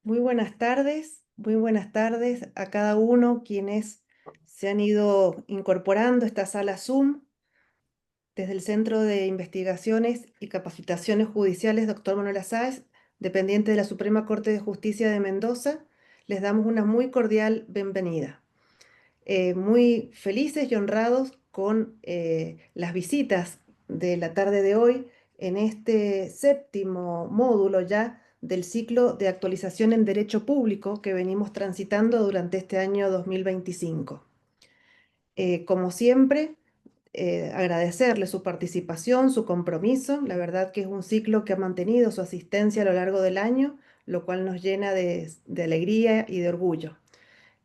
muy buenas tardes a cada uno quienes se han ido incorporando a esta sala Zoom desde el Centro de Investigaciones y Capacitaciones Judiciales Dr. Manuel Sáez, dependiente de la Suprema Corte de Justicia de Mendoza. Les damos una muy cordial bienvenida. Muy felices y honrados con las visitas de la tarde de hoy en este séptimo módulo ya del ciclo de actualización en Derecho Público que venimos transitando durante este año 2025. Como siempre, agradecerle su participación, su compromiso. La verdad que es un ciclo que ha mantenido su asistencia a lo largo del año, lo cual nos llena de alegría y de orgullo.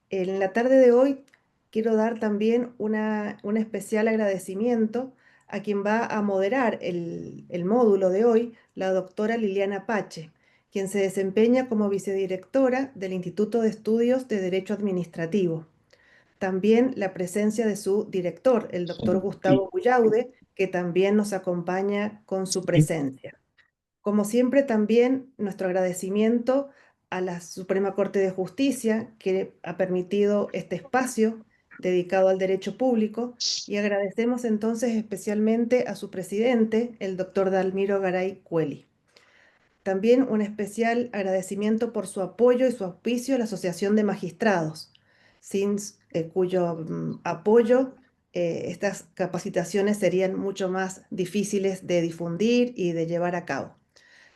En la tarde de hoy quiero dar también un especial agradecimiento a quien va a moderar el módulo de hoy, la doctora Liliana Pache, quien se desempeña como vicedirectora del Instituto de Estudios de Derecho Administrativo. También la presencia de su director, el doctor Sí, Gustavo Bullaude, que también nos acompaña con su sí. presencia. Como siempre, también nuestro agradecimiento a la Suprema Corte de Justicia, que ha permitido este espacio dedicado al derecho público, y agradecemos entonces especialmente a su presidente, el doctor Dalmiro Garay Cueli. También un especial agradecimiento por su apoyo y su auspicio a la Asociación de Magistrados, sin cuyo apoyo estas capacitaciones serían mucho más difíciles de difundir y de llevar a cabo.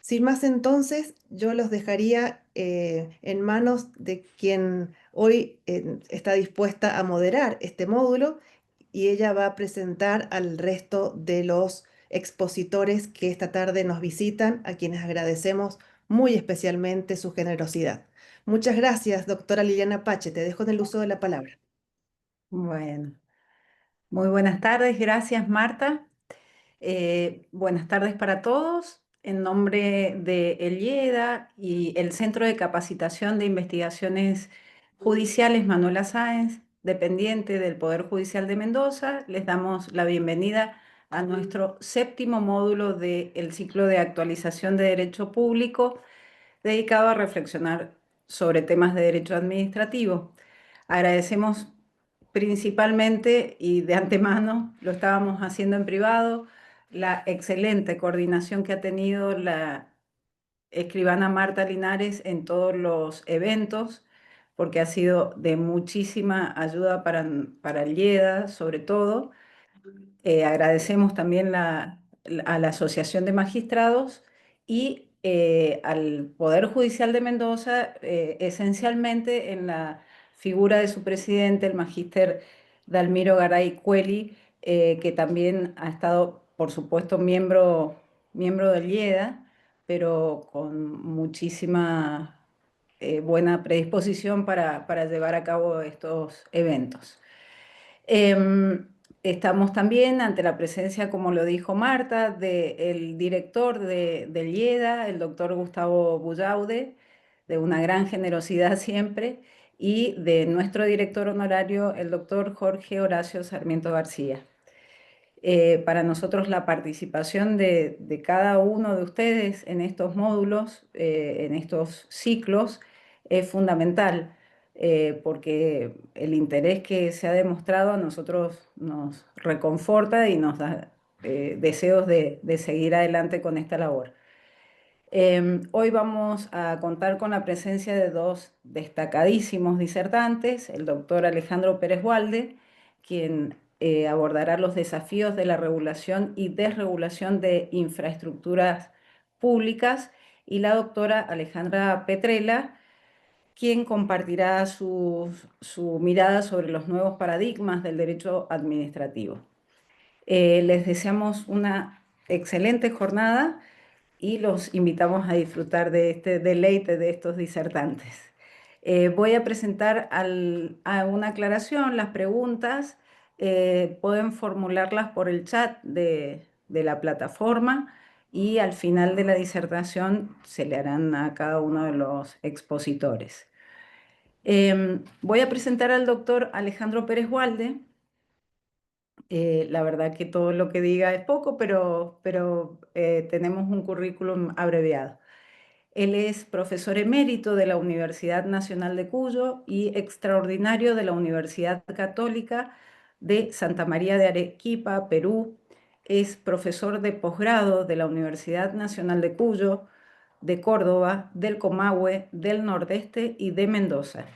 Sin más entonces, yo los dejaría en manos de quien hoy está dispuesta a moderar este módulo y ella va a presentar al resto de los expositores que esta tarde nos visitan, a quienes agradecemos muy especialmente su generosidad. Muchas gracias, doctora Liliana Pache. Te dejo en el uso de la palabra. Bueno, muy buenas tardes, gracias Marta. Buenas tardes para todos. En nombre de El IEDA y el Centro de Capacitación de Investigaciones Judiciales Manuela Sáenz, dependiente del Poder Judicial de Mendoza, les damos la bienvenida a nuestro séptimo módulo del ciclo de actualización de Derecho Público dedicado a reflexionar sobre temas de derecho administrativo. Agradecemos principalmente y de antemano, lo estábamos haciendo en privado, la excelente coordinación que ha tenido la escribana Marta Linares en todos los eventos, porque ha sido de muchísima ayuda para el IEDA, sobre todo. Agradecemos también a la Asociación de Magistrados y al Poder Judicial de Mendoza, esencialmente en la figura de su presidente, el magíster Dalmiro Garay Cueli, que también ha estado, por supuesto, miembro del IEDA, pero con muchísima buena predisposición para llevar a cabo estos eventos. Em, Estamos también ante la presencia, como lo dijo Marta, del director del IEDA, el doctor Gustavo Bullaude, de una gran generosidad siempre, y de nuestro director honorario, el doctor Jorge Horacio Sarmiento García. Para nosotros la participación de cada uno de ustedes en estos módulos, en estos ciclos, es fundamental, porque el interés que se ha demostrado a nosotros nos reconforta y nos da deseos de seguir adelante con esta labor. Hoy vamos a contar con la presencia de dos destacadísimos disertantes, el doctor Alejandro Pérez Walde, quien abordará los desafíos de la regulación y desregulación de infraestructuras públicas, y la doctora Alejandra Petrella, quien compartirá su mirada sobre los nuevos paradigmas del derecho administrativo. Les deseamos una excelente jornada y los invitamos a disfrutar de este deleite de estos disertantes. Voy a presentar a una aclaración. Las preguntas pueden formularlas por el chat de la plataforma, y al final de la disertación se le harán a cada uno de los expositores. Voy a presentar al doctor Alejandro Pérez Walde. La verdad que todo lo que diga es poco, pero tenemos un currículum abreviado. Él es profesor emérito de la Universidad Nacional de Cuyo y extraordinario de la Universidad Católica de Santa María de Arequipa, Perú. Es profesor de posgrado de la Universidad Nacional de Cuyo, de Córdoba, del Comahue, del Nordeste y de Mendoza.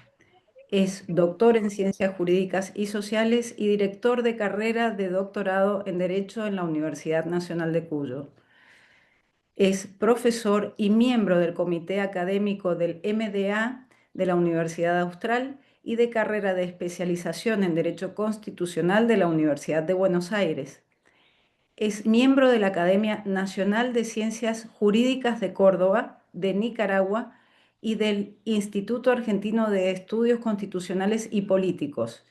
Es doctor en Ciencias Jurídicas y Sociales y director de carrera de doctorado en Derecho en la Universidad Nacional de Cuyo. Es profesor y miembro del Comité Académico del MDA de la Universidad Austral y de carrera de especialización en Derecho Constitucional de la Universidad de Buenos Aires. Es miembro de la Academia Nacional de Ciencias Jurídicas de Córdoba, de Nicaragua y del Instituto Argentino de Estudios Constitucionales y Políticos,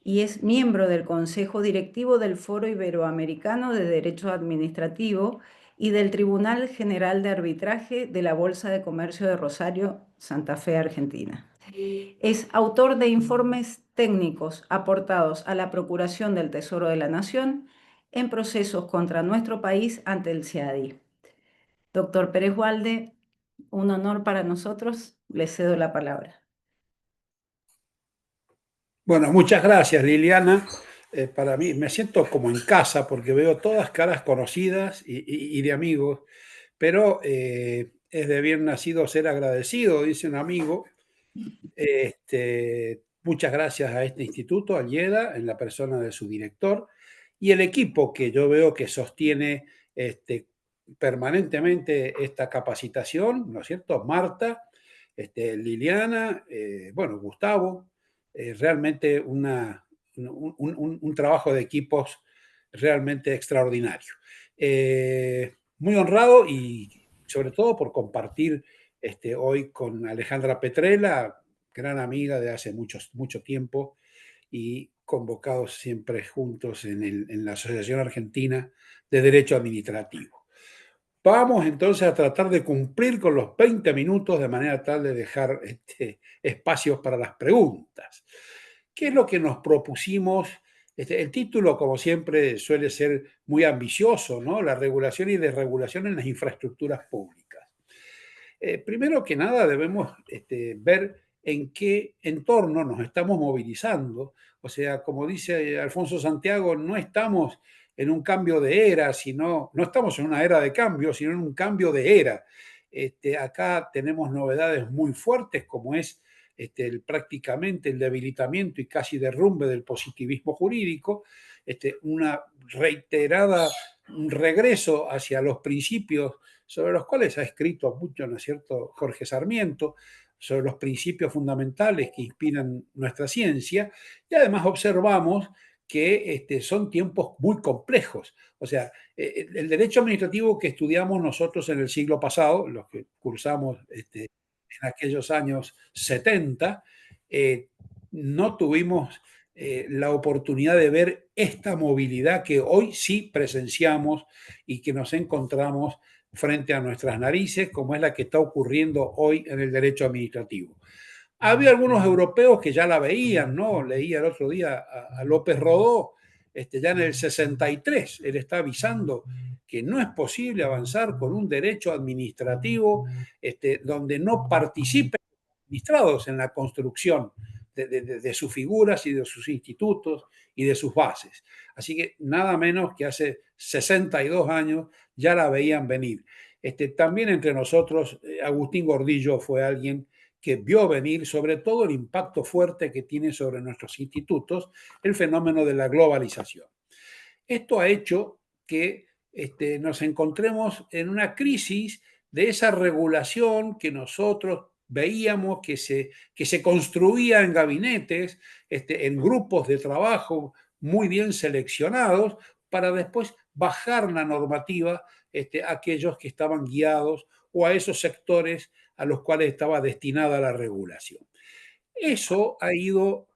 y es miembro del Consejo Directivo del Foro Iberoamericano de Derecho Administrativo y del Tribunal General de Arbitraje de la Bolsa de Comercio de Rosario, Santa Fe, Argentina. Es autor de informes técnicos aportados a la Procuración del Tesoro de la Nación en procesos contra nuestro país ante el CIADI. Doctor Pérez Walde, un honor para nosotros. Le cedo la palabra. Bueno, muchas gracias, Liliana. Para mí me siento como en casa porque veo todas caras conocidas y de amigos, pero es de bien nacido ser agradecido, dice un amigo. Muchas gracias a este instituto, al IEDA, en la persona de su director, y el equipo que yo veo que sostiene permanentemente esta capacitación, ¿no es cierto? Marta, Liliana, bueno, Gustavo, realmente un trabajo de equipos realmente extraordinario. Muy honrado y sobre todo por compartir hoy con Alejandra Petrella, gran amiga de hace mucho tiempo y convocados siempre juntos en la Asociación Argentina de Derecho Administrativo. Vamos entonces a tratar de cumplir con los 20 minutos de manera tal de dejar espacios para las preguntas. ¿Qué es lo que nos propusimos? El título, como siempre, suele ser muy ambicioso, ¿no? La regulación y desregulación en las infraestructuras públicas. Primero que nada, debemos ver en qué entorno nos estamos movilizando. O sea, como dice Alfonso Santiago, no estamos en un cambio de era, no estamos en una era de cambio, sino en un cambio de era. Acá tenemos novedades muy fuertes, como es prácticamente el debilitamiento y casi derrumbe del positivismo jurídico, una reiterada un regreso hacia los principios sobre los cuales ha escrito mucho, ¿no es cierto?, Jorge Sarmiento, sobre los principios fundamentales que inspiran nuestra ciencia, y además observamos que son tiempos muy complejos. O sea, el derecho administrativo que estudiamos nosotros en el siglo pasado, los que cursamos en aquellos años 70, no tuvimos la oportunidad de ver esta movilidad que hoy sí presenciamos y que nos encontramos frente a nuestras narices, como es la que está ocurriendo hoy en el derecho administrativo. Había algunos europeos que ya la veían, ¿no? Leía el otro día a López Rodó, ya en el 63, él está avisando que no es posible avanzar con un derecho administrativo donde no participen administrados en la construcción de sus figuras y de sus institutos y de sus bases. Así que nada menos que hace 62 años ya la veían venir. También entre nosotros, Agustín Gordillo fue alguien que vio venir sobre todo el impacto fuerte que tiene sobre nuestros institutos el fenómeno de la globalización. Esto ha hecho que nos encontremos en una crisis de esa regulación que nosotros veíamos que se construía en gabinetes, en grupos de trabajo muy bien seleccionados, para después bajar la normativa a aquellos que estaban guiados o a esos sectores a los cuales estaba destinada la regulación. Eso ha ido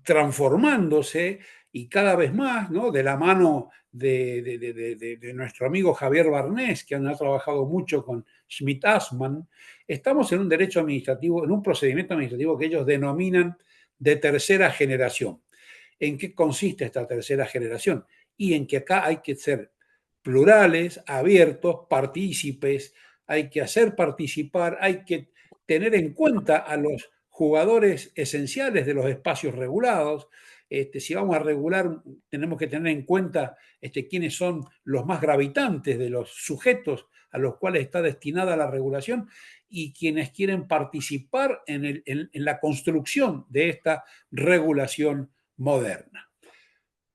transformándose y cada vez más, ¿no? De la mano de nuestro amigo Javier Barnés, que ha trabajado mucho con Schmidt-Assmann, estamos en un derecho administrativo, en un procedimiento administrativo que ellos denominan de tercera generación. ¿En qué consiste esta tercera generación? Y en que acá hay que ser plurales, abiertos, partícipes, hay que hacer participar, hay que tener en cuenta a los jugadores esenciales de los espacios regulados. Si vamos a regular, tenemos que tener en cuenta quiénes son los más gravitantes de los sujetos a los cuales está destinada la regulación y quienes quieren participar en la construcción de esta regulación moderna.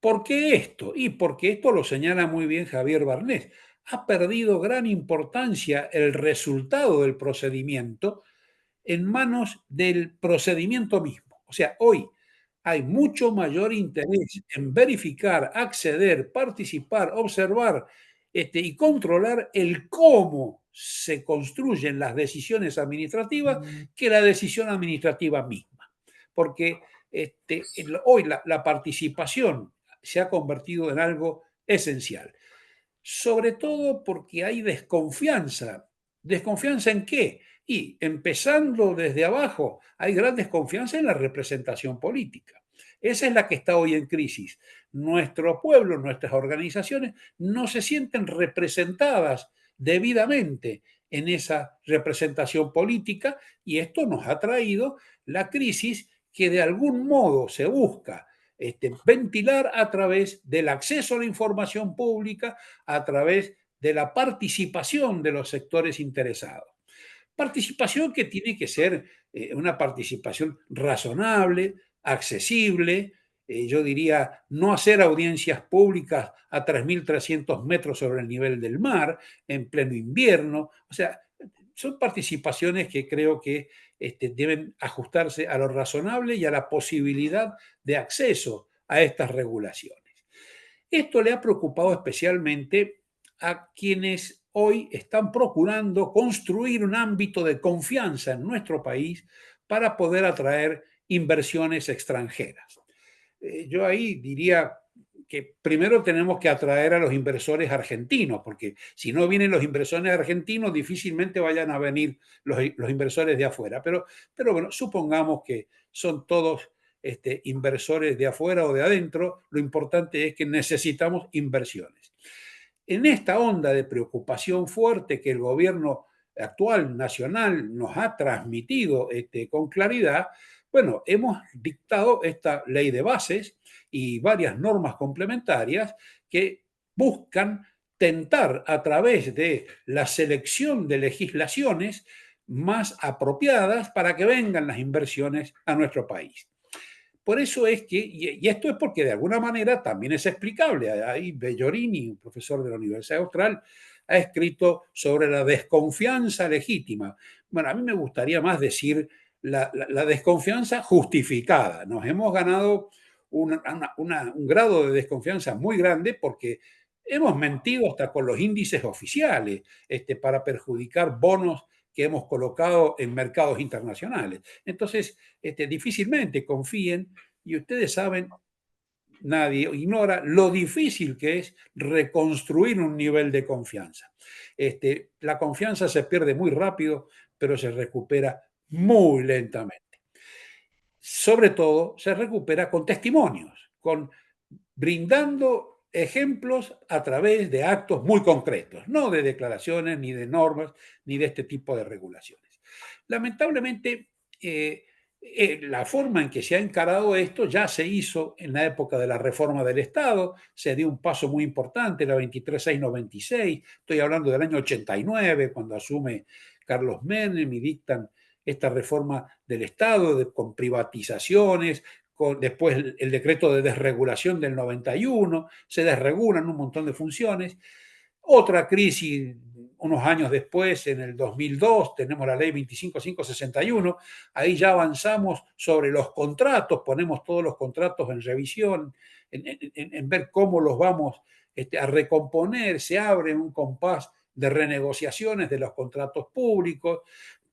¿Por qué esto? Y porque esto lo señala muy bien Javier Barnés. Ha perdido gran importancia el resultado del procedimiento en manos del procedimiento mismo. O sea, hoy hay mucho mayor interés en verificar, acceder, participar, observar y controlar el cómo se construyen las decisiones administrativas que la decisión administrativa misma. Porque hoy la participación se ha convertido en algo esencial. Sobre todo porque hay desconfianza. ¿Desconfianza en qué? Y empezando desde abajo, hay gran desconfianza en la representación política. Esa es la que está hoy en crisis. Nuestro pueblo, nuestras organizaciones no se sienten representadas debidamente en esa representación política y esto nos ha traído la crisis que de algún modo se busca ventilar a través del acceso a la información pública, a través de la participación de los sectores interesados. Participación que tiene que ser una participación razonable, accesible, yo diría, no hacer audiencias públicas a 3.300 metros sobre el nivel del mar, en pleno invierno. O sea, son participaciones que creo que deben ajustarse a lo razonable y a la posibilidad de acceso a estas regulaciones. Esto le ha preocupado especialmente a quienes hoy están procurando construir un ámbito de confianza en nuestro país para poder atraer inversiones extranjeras. Yo ahí diría que primero tenemos que atraer a los inversores argentinos, porque si no vienen los inversores argentinos, difícilmente vayan a venir los inversores de afuera. Pero bueno, supongamos que son todos inversores de afuera o de adentro, lo importante es que necesitamos inversiones. En esta onda de preocupación fuerte que el gobierno actual nacional nos ha transmitido con claridad, bueno, hemos dictado esta ley de bases y varias normas complementarias que buscan tentar a través de la selección de legislaciones más apropiadas para que vengan las inversiones a nuestro país. Por eso es que, y esto es porque de alguna manera también es explicable, ahí Bellorini, un profesor de la Universidad Austral, ha escrito sobre la desconfianza legítima. Bueno, a mí me gustaría más decir la desconfianza justificada. Nos hemos ganado un grado de desconfianza muy grande porque hemos mentido hasta con los índices oficiales para perjudicar bonos que hemos colocado en mercados internacionales. Entonces, difícilmente confíen y ustedes saben, nadie ignora lo difícil que es reconstruir un nivel de confianza. La confianza se pierde muy rápido, pero se recupera muy lentamente. Sobre todo, se recupera con testimonios, brindando ejemplos a través de actos muy concretos, no de declaraciones, ni de normas, ni de este tipo de regulaciones. Lamentablemente, la forma en que se ha encarado esto ya se hizo en la época de la reforma del Estado, se dio un paso muy importante, la 23696, estoy hablando del año 89, cuando asume Carlos Menem y dictan esta reforma del Estado con privatizaciones, después el decreto de desregulación del 91, se desregulan un montón de funciones. Otra crisis, unos años después, en el 2002, tenemos la ley 25561, ahí ya avanzamos sobre los contratos, ponemos todos los contratos en revisión, en ver cómo los vamos a recomponer, se abre un compás de renegociaciones de los contratos públicos,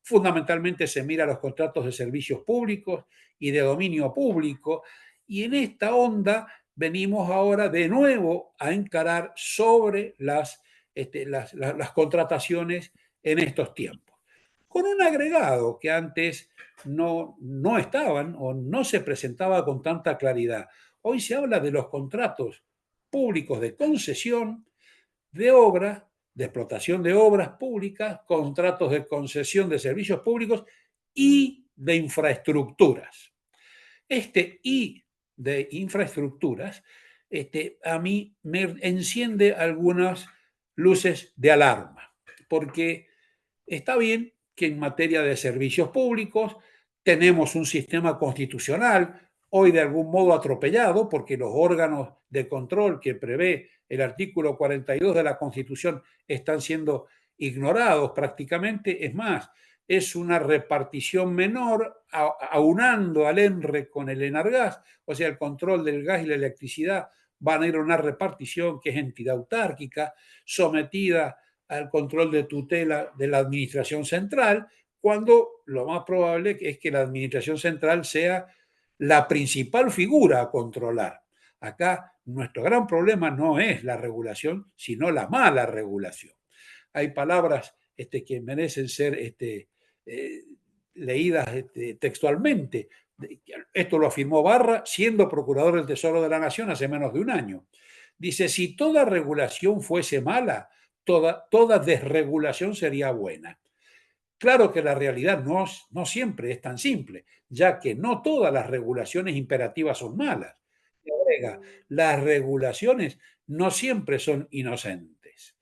fundamentalmente se mira los contratos de servicios públicos y de dominio público, y en esta onda venimos ahora de nuevo a encarar sobre las contrataciones en estos tiempos. Con un agregado que antes no estaban o no se presentaba con tanta claridad. Hoy se habla de los contratos públicos de concesión de obra de explotación de obras públicas, contratos de concesión de servicios públicos y de infraestructuras. Este y de infraestructuras a mí me enciende algunas luces de alarma, porque está bien que en materia de servicios públicos tenemos un sistema constitucional, hoy de algún modo atropellado, porque los órganos de control que prevé el artículo 42 de la Constitución están siendo ignorados prácticamente. Es más, es una repartición menor, aunando al ENRE con el ENARGAS, o sea, el control del gas y la electricidad van a ir a una repartición que es entidad autárquica, sometida al control de tutela de la administración central, cuando lo más probable es que la administración central sea la principal figura a controlar. Acá nuestro gran problema no es la regulación, sino la mala regulación. Hay palabras que merecen ser leídas textualmente. Esto lo afirmó Barra siendo procurador del Tesoro de la Nación hace menos de un año. Dice, si toda regulación fuese mala, toda desregulación sería buena. Claro que la realidad no siempre es tan simple, ya que no todas las regulaciones imperativas son malas. Y agrega, las regulaciones no siempre son inocentes.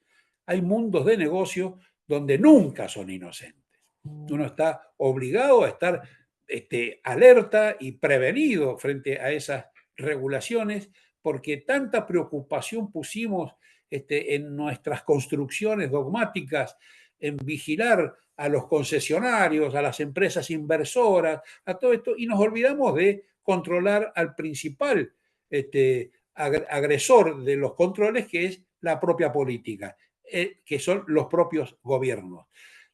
Hay mundos de negocio donde nunca son inocentes. Uno está obligado a estar alerta y prevenido frente a esas regulaciones, porque tanta preocupación pusimos en nuestras construcciones dogmáticas en vigilar a los concesionarios, a las empresas inversoras, a todo esto, y nos olvidamos de controlar al principal agresor de los controles, que es la propia política, que son los propios gobiernos.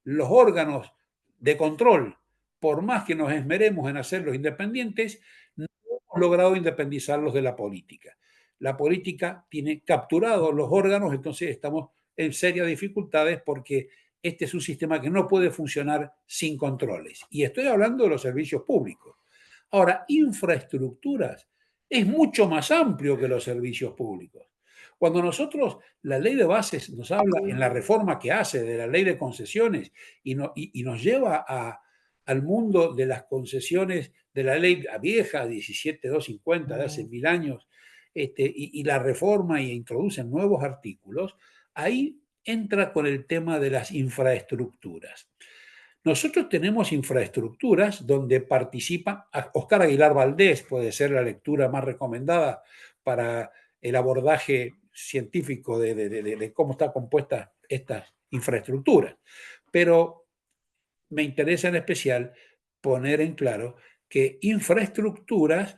Los órganos de control, por más que nos esmeremos en hacerlos independientes, no hemos logrado independizarlos de la política. La política tiene capturados los órganos, entonces estamos en serias dificultades porque este es un sistema que no puede funcionar sin controles. Y estoy hablando de los servicios públicos. Ahora, infraestructuras es mucho más amplio que los servicios públicos. Cuando nosotros, la ley de bases nos habla en la reforma que hace de la ley de concesiones y nos lleva al mundo de las concesiones de la ley vieja 17250 de hace 1000 años y la reforma y introducen nuevos artículos, ahí entra con el tema de las infraestructuras. Nosotros tenemos infraestructuras donde participa Oscar Aguilar Valdés, puede ser la lectura más recomendada para el abordaje científico de cómo están compuestas estas infraestructuras. Pero me interesa en especial poner en claro que infraestructuras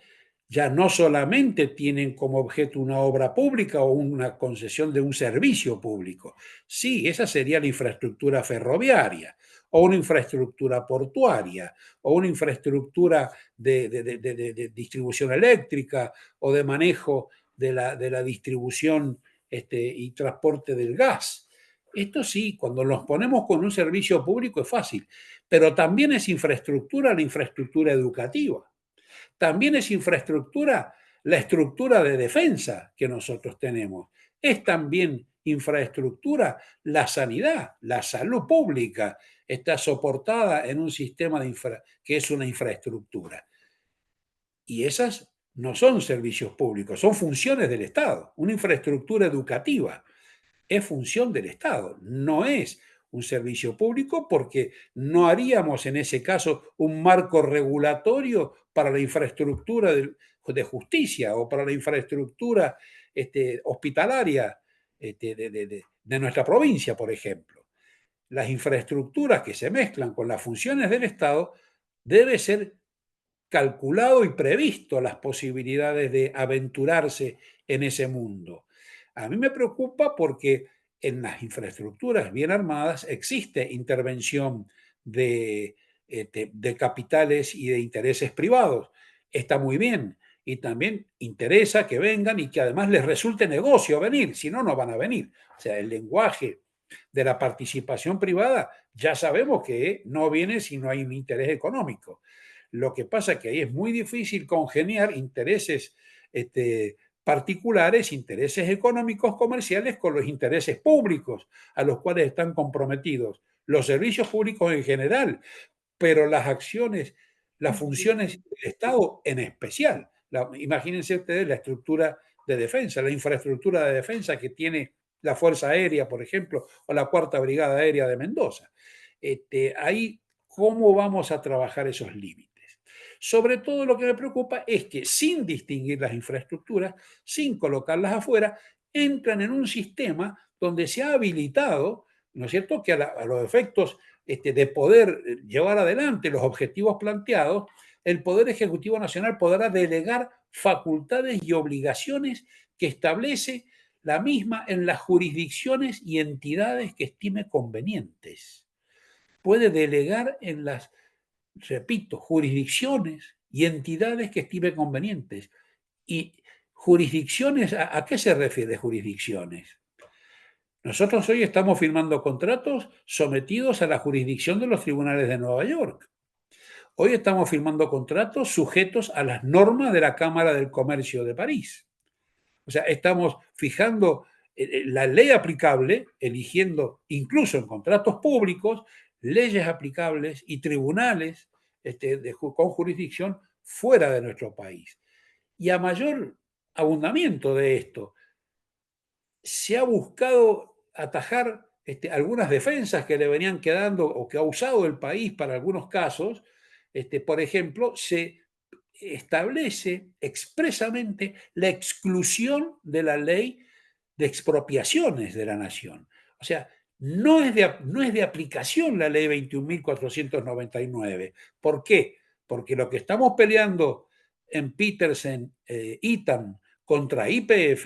ya no solamente tienen como objeto una obra pública o una concesión de un servicio público. Sí, esa sería la infraestructura ferroviaria o una infraestructura portuaria o una infraestructura de distribución eléctrica o de manejo de la distribución y transporte del gas. Esto sí, cuando nos ponemos con un servicio público es fácil, pero también es infraestructura la infraestructura educativa. También es infraestructura la estructura de defensa que nosotros tenemos. Es también infraestructura la sanidad, la salud pública está soportada en un sistema que es una infraestructura. Y esas no son servicios públicos, son funciones del Estado. Una infraestructura educativa es función del Estado, no es un servicio público, porque no haríamos en ese caso un marco regulatorio para la infraestructura de justicia o para la infraestructura hospitalaria de nuestra provincia, por ejemplo. Las infraestructuras que se mezclan con las funciones del Estado debe ser calculado y previsto las posibilidades de aventurarse en ese mundo. A mí me preocupa porque en las infraestructuras bien armadas existe intervención de capitales y de intereses privados. Está muy bien. Y también interesa que vengan y que además les resulte negocio venir, si no, no van a venir. O sea, el lenguaje de la participación privada ya sabemos que no viene si no hay un interés económico. Lo que pasa es que ahí es muy difícil congeniar intereses particulares, intereses económicos comerciales con los intereses públicos a los cuales están comprometidos los servicios públicos en general, pero las acciones, las funciones del Estado en especial. Imagínense ustedes la estructura de defensa, la infraestructura de defensa que tiene la Fuerza Aérea, por ejemplo, o la Cuarta Brigada Aérea de Mendoza. Ahí, ¿cómo vamos a trabajar esos límites? Sobre todo lo que me preocupa es que sin distinguir las infraestructuras, sin colocarlas afuera, entran en un sistema donde se ha habilitado, ¿no es cierto?, que a los efectos de poder llevar adelante los objetivos planteados, el Poder Ejecutivo Nacional podrá delegar facultades y obligaciones que establece la misma en las jurisdicciones y entidades que estime convenientes. Puede delegar en las, repito, jurisdicciones y entidades que estime convenientes. ¿Y jurisdicciones? ¿A qué se refiere jurisdicciones? Nosotros hoy estamos firmando contratos sometidos a la jurisdicción de los tribunales de Nueva York. Hoy estamos firmando contratos sujetos a las normas de la Cámara del Comercio de París. O sea, estamos fijando la ley aplicable, eligiendo incluso en contratos públicos leyes aplicables y tribunales con jurisdicción fuera de nuestro país. Y a mayor abundamiento de esto, se ha buscado atajar algunas defensas que le venían quedando o que ha usado el país para algunos casos. Por ejemplo, se establece expresamente la exclusión de la ley de expropiaciones de la nación. O sea, no es de aplicación la ley 21.499. ¿Por qué? Porque lo que estamos peleando en Petersen, ITAM contra YPF,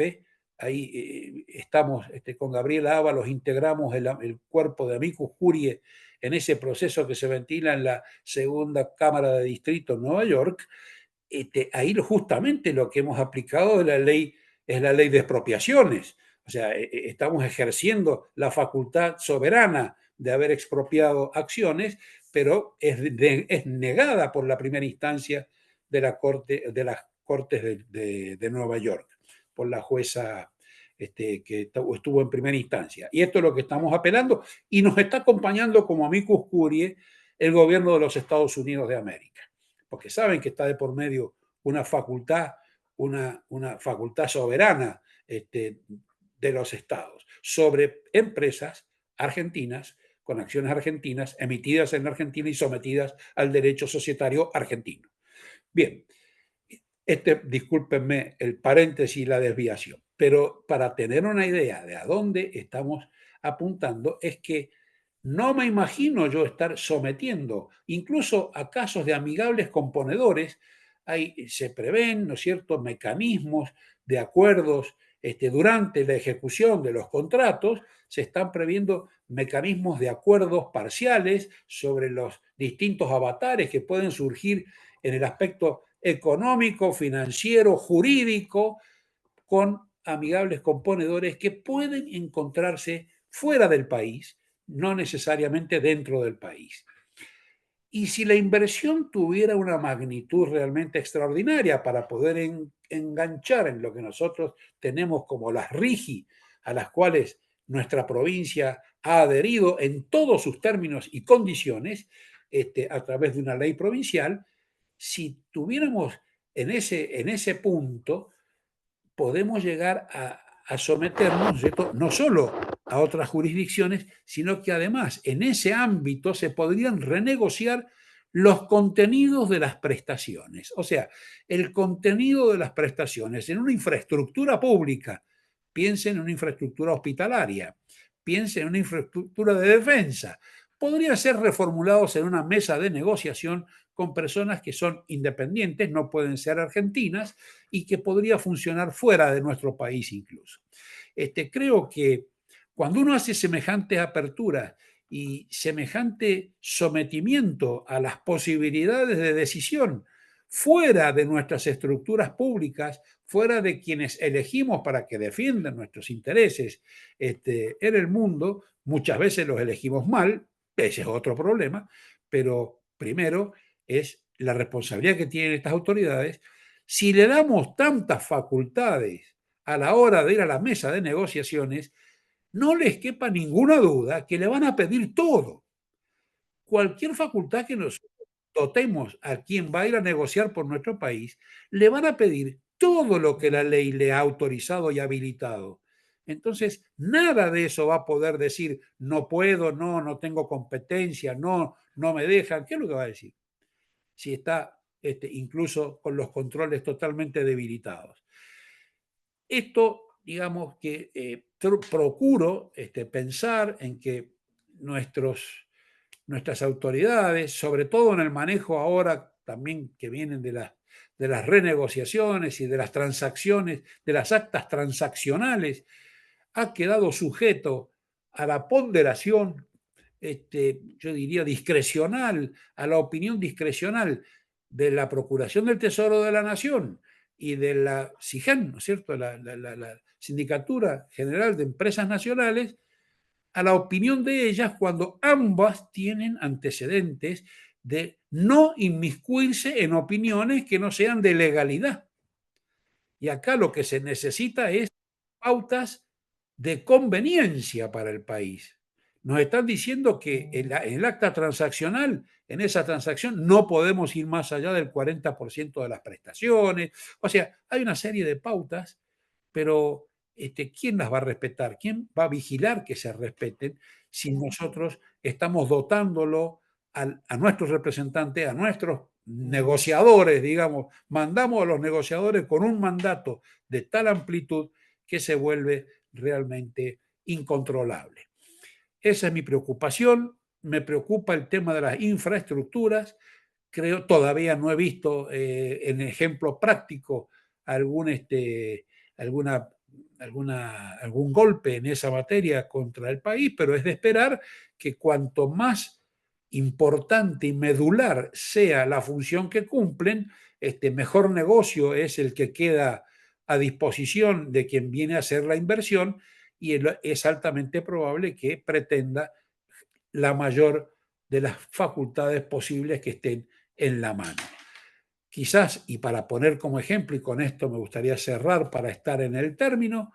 ahí estamos con Gabriela Ábalos, integramos el cuerpo de Amicus Curiae en ese proceso que se ventila en la segunda Cámara de Distrito en Nueva York. Ahí justamente lo que hemos aplicado es la ley de expropiaciones. O sea, estamos ejerciendo la facultad soberana de haber expropiado acciones, pero es negada por la primera instancia de las Cortes de Nueva York, por la jueza que estuvo en primera instancia. Y esto es lo que estamos apelando, y nos está acompañando como amicus curiae el gobierno de los Estados Unidos de América, porque saben que está de por medio una facultad soberana de los estados sobre empresas argentinas con acciones argentinas emitidas en Argentina y sometidas al derecho societario argentino. Bien, discúlpenme el paréntesis y la desviación, pero para tener una idea de a dónde estamos apuntando es que no me imagino yo estar sometiendo, incluso a casos de amigables componedores, se prevén, ¿no es cierto?, mecanismos de acuerdos durante la ejecución de los contratos, se están previendo mecanismos de acuerdos parciales sobre los distintos avatares que pueden surgir en el aspecto económico, financiero, jurídico, con amigables componedores que pueden encontrarse fuera del país, no necesariamente dentro del país. Y si la inversión tuviera una magnitud realmente extraordinaria para poder enganchar en lo que nosotros tenemos como las RIGI, a las cuales nuestra provincia ha adherido en todos sus términos y condiciones, a través de una ley provincial, si tuviéramos en ese punto, podemos llegar a someternos, ¿cierto?, no solo a otras jurisdicciones, sino que además en ese ámbito se podrían renegociar los contenidos de las prestaciones. O sea, el contenido de las prestaciones en una infraestructura pública, piensen en una infraestructura hospitalaria, piensen en una infraestructura de defensa, podrían ser reformulados en una mesa de negociación con personas que son independientes, no pueden ser argentinas, y que podría funcionar fuera de nuestro país incluso. Creo que cuando uno hace semejantes aperturas y semejante sometimiento a las posibilidades de decisión fuera de nuestras estructuras públicas, fuera de quienes elegimos para que defiendan nuestros intereses en el mundo, muchas veces los elegimos mal, ese es otro problema, pero primero es la responsabilidad que tienen estas autoridades Si le damos tantas facultades a la hora de ir a la mesa de negociaciones, no les quepa ninguna duda que le van a pedir todo. Cualquier facultad que nos dotemos a quien va a ir a negociar por nuestro país, le van a pedir todo lo que la ley le ha autorizado y habilitado. Entonces, nada de eso va a poder decir, no puedo, no tengo competencia, no me dejan. ¿Qué es lo que va a decir? Si está incluso con los controles totalmente debilitados. Esto, digamos que procuro pensar en que nuestras autoridades, sobre todo en el manejo ahora también que vienen de las renegociaciones y de las transacciones, de las actas transaccionales, ha quedado sujeto a la ponderación, yo diría, discrecional, a la opinión discrecional de la Procuración del Tesoro de la Nación y de la SIGEN, ¿no es cierto?, la Sindicatura General de Empresas Nacionales, a la opinión de ellas cuando ambas tienen antecedentes de no inmiscuirse en opiniones que no sean de legalidad. Y acá lo que se necesita es pautas de conveniencia para el país. Nos están diciendo que en el acta transaccional, en esa transacción, no podemos ir más allá del 40% de las prestaciones. O sea, hay una serie de pautas, pero ¿quién las va a respetar? ¿Quién va a vigilar que se respeten si nosotros estamos dotándolo a nuestros representantes, a nuestros negociadores, digamos, mandamos a los negociadores con un mandato de tal amplitud que se vuelve realmente incontrolable? Esa es mi preocupación. Me preocupa el tema de las infraestructuras. Creo, todavía no he visto en ejemplo práctico algún, algún golpe en esa materia contra el país, pero es de esperar que cuanto más importante y medular sea la función que cumplen, mejor negocio es el que queda a disposición de quien viene a hacer la inversión, y es altamente probable que pretenda la mayor de las facultades posibles que estén en la mano. Quizás, y para poner como ejemplo, y con esto me gustaría cerrar para estar en el término,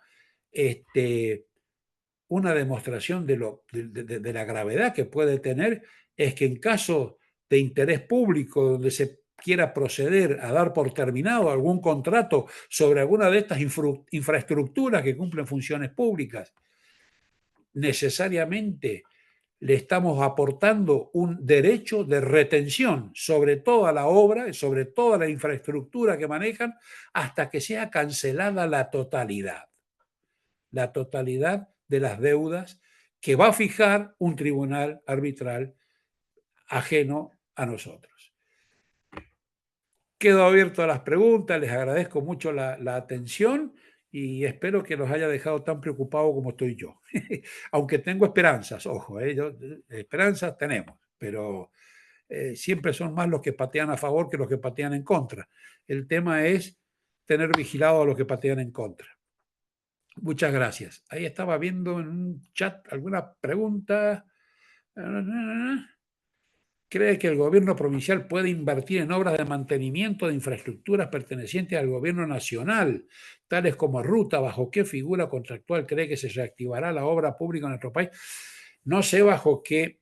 una demostración de la gravedad que puede tener es que en caso de interés público donde se quiera proceder a dar por terminado algún contrato sobre alguna de estas infraestructuras que cumplen funciones públicas, necesariamente le estamos aportando un derecho de retención sobre toda la obra y sobre toda la infraestructura que manejan hasta que sea cancelada la totalidad de las deudas que va a fijar un tribunal arbitral ajeno a nosotros. Quedo abierto a las preguntas, les agradezco mucho la atención y espero que los haya dejado tan preocupados como estoy yo. Aunque tengo esperanzas, ojo, esperanzas tenemos, pero siempre son más los que patean a favor que los que patean en contra. El tema es tener vigilado a los que patean en contra. Muchas gracias. Ahí estaba viendo en un chat alguna pregunta. ¿Cree que el gobierno provincial puede invertir en obras de mantenimiento de infraestructuras pertenecientes al gobierno nacional, tales como ruta? ¿Bajo qué figura contractual cree que se reactivará la obra pública en nuestro país? No sé bajo qué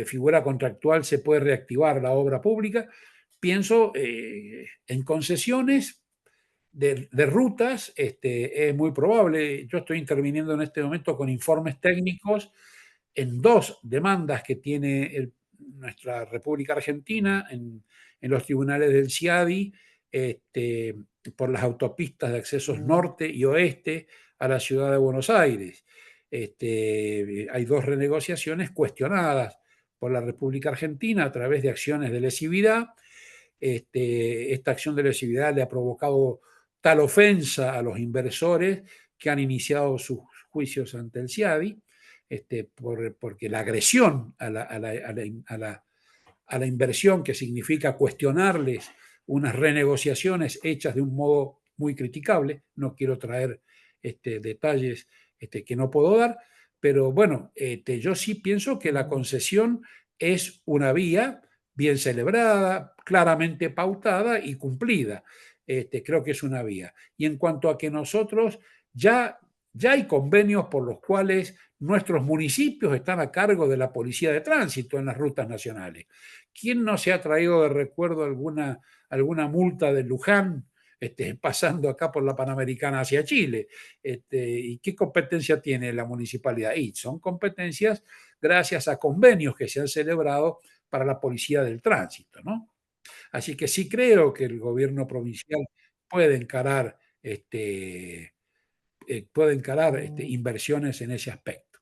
figura contractual se puede reactivar la obra pública. Pienso en concesiones de rutas, es muy probable. Yo estoy interviniendo en este momento con informes técnicos en 2 demandas que tiene nuestra República Argentina en los tribunales del CIADI por las autopistas de accesos norte y oeste a la ciudad de Buenos Aires. Hay 2 renegociaciones cuestionadas por la República Argentina a través de acciones de lesividad. Esta acción de lesividad le ha provocado tal ofensa a los inversores que han iniciado sus juicios ante el CIADI, porque la agresión a la inversión, que significa cuestionarles unas renegociaciones hechas de un modo muy criticable, no quiero traer detalles que no puedo dar, pero bueno, yo sí pienso que la concesión es una vía bien celebrada, claramente pautada y cumplida. creo que es una vía. Y en cuanto a que nosotros ya hay convenios por los cuales nuestros municipios están a cargo de la policía de tránsito en las rutas nacionales. ¿Quién no se ha traído de recuerdo alguna multa de Luján pasando acá por la Panamericana hacia Chile? ¿Y qué competencia tiene la municipalidad? Y son competencias gracias a convenios que se han celebrado para la policía del tránsito, ¿no? Así que sí creo que el gobierno provincial puede encarar inversiones en ese aspecto.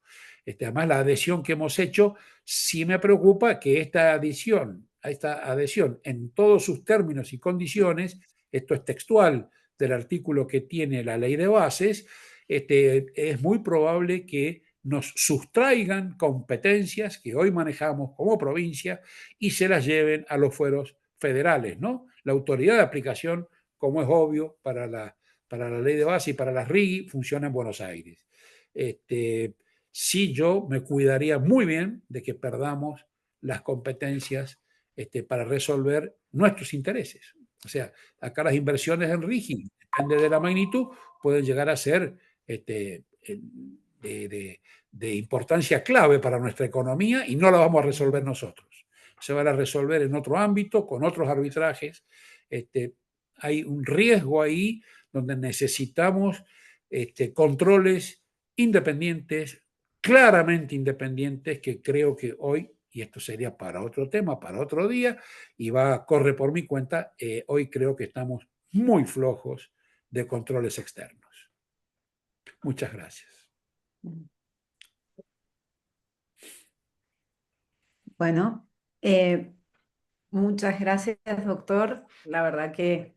Además, la adhesión que hemos hecho, sí me preocupa que esta adhesión en todos sus términos y condiciones, esto es textual del artículo que tiene la ley de bases, es muy probable que nos sustraigan competencias que hoy manejamos como provincia y se las lleven a los fueros federales, ¿no? La autoridad de aplicación, como es obvio, para la ley de base y para las RIGI, funciona en Buenos Aires. Sí, yo me cuidaría muy bien de que perdamos las competencias para resolver nuestros intereses. O sea, acá las inversiones en RIGI, depende de la magnitud, pueden llegar a ser de importancia clave para nuestra economía y no la vamos a resolver nosotros. Se van a resolver en otro ámbito, con otros arbitrajes. Hay un riesgo ahí donde necesitamos controles independientes, claramente independientes, que creo que hoy, y esto sería para otro tema, para otro día, y corre por mi cuenta, hoy creo que estamos muy flojos de controles externos. Muchas gracias. Bueno, muchas gracias, doctor. La verdad que,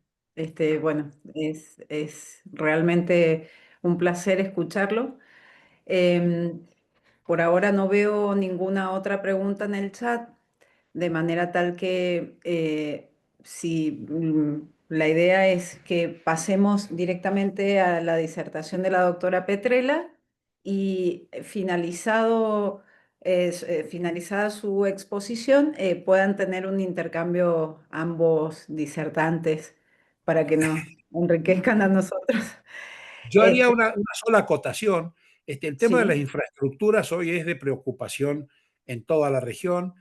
bueno, es realmente un placer escucharlo. Por ahora no veo ninguna otra pregunta en el chat, de manera tal que si la idea es que pasemos directamente a la disertación de la doctora Petrella y finalizada su exposición, puedan tener un intercambio ambos disertantes para que nos enriquezcan a nosotros. Yo haría una sola acotación. El tema de las Sí, infraestructuras hoy es de preocupación en toda la región.